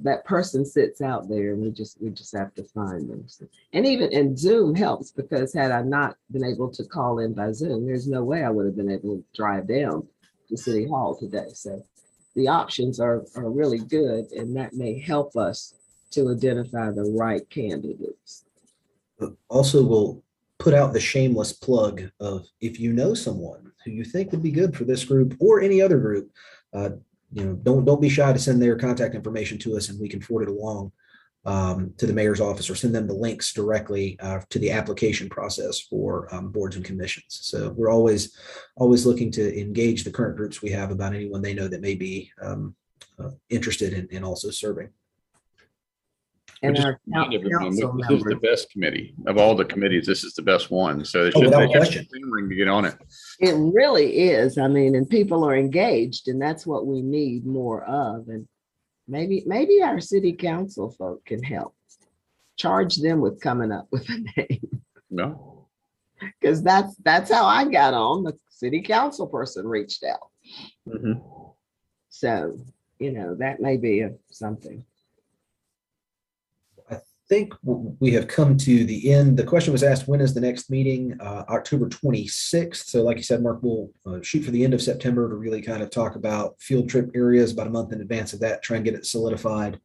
that person sits out there, and we just have to find them. And Zoom helps, because had I not been able to call in by Zoom, there's no way I would have been able to drive down to City Hall today. So the options are really good, and that may help us to identify the right candidates. Also, we'll put out the shameless plug of, if you know someone who you think would be good for this group or any other group, don't be shy to send their contact information to us, and we can forward it along to the mayor's office, or send them the links directly to the application process for boards and commissions. So we're always looking to engage the current groups we have about anyone they know that may be interested in also serving. And Just our remind everyone, council this is the members, best committee of all the committees. This is the best one. So it without should question. clamoring to get on it. it really is. I mean, and people are engaged, and that's what we need more of. And maybe our city council folk can help. Charge them with coming up with a name. No. Because that's how I got on. The city council person reached out. Mm-hmm. So, that may be something. I think we have come to the end. The question was asked, when is the next meeting? October 26th. So like you said, Mark, we'll shoot for the end of September to really kind of talk about field trip areas about a month in advance of that, try and get it solidified.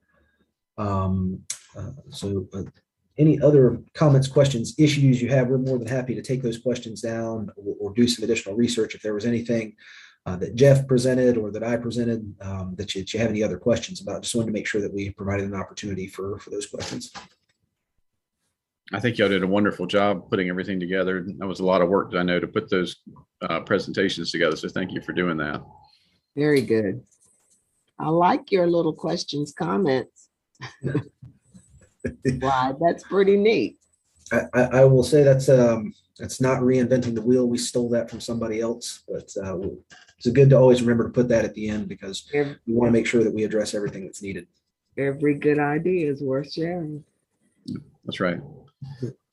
Any other comments, questions, issues you have, we're more than happy to take those questions down or do some additional research. If there was anything that Jeff presented or that I presented that you have any other questions about, just wanted to make sure that we provided an opportunity for those questions. I think y'all did a wonderful job putting everything together. That was a lot of work, I know, to put those presentations together. So thank you for doing that. Very good. I like your little questions, comments. Wow, that's pretty neat. I will say that's not reinventing the wheel. We stole that from somebody else, but it's good to always remember to put that at the end, because we want to make sure that we address everything that's needed. Every good idea is worth sharing. That's right.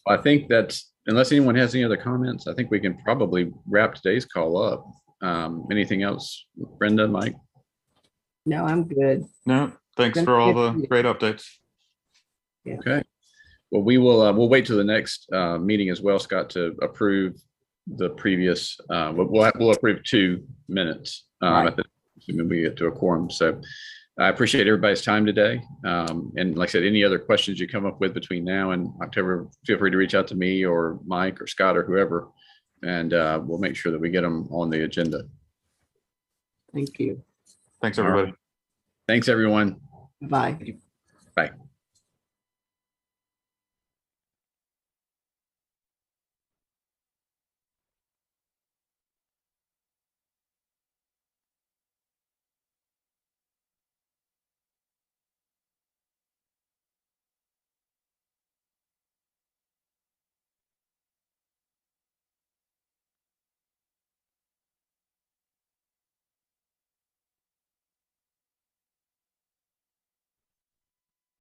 I think that's, unless anyone has any other comments, I think we can probably wrap today's call up. Anything else, Brenda, Mike? No, I'm good. No, thanks for all the great updates. Yeah. Okay. Well, we'll wait till the next meeting as well, Scott, to approve the previous. We'll approve 2 minutes assuming we get to a quorum. So I appreciate everybody's time today. And like I said, any other questions you come up with between now and October, feel free to reach out to me or Mike or Scott or whoever, and we'll make sure that we get them on the agenda. Thank you. Thanks, everybody. Thanks, everyone. Bye. Bye.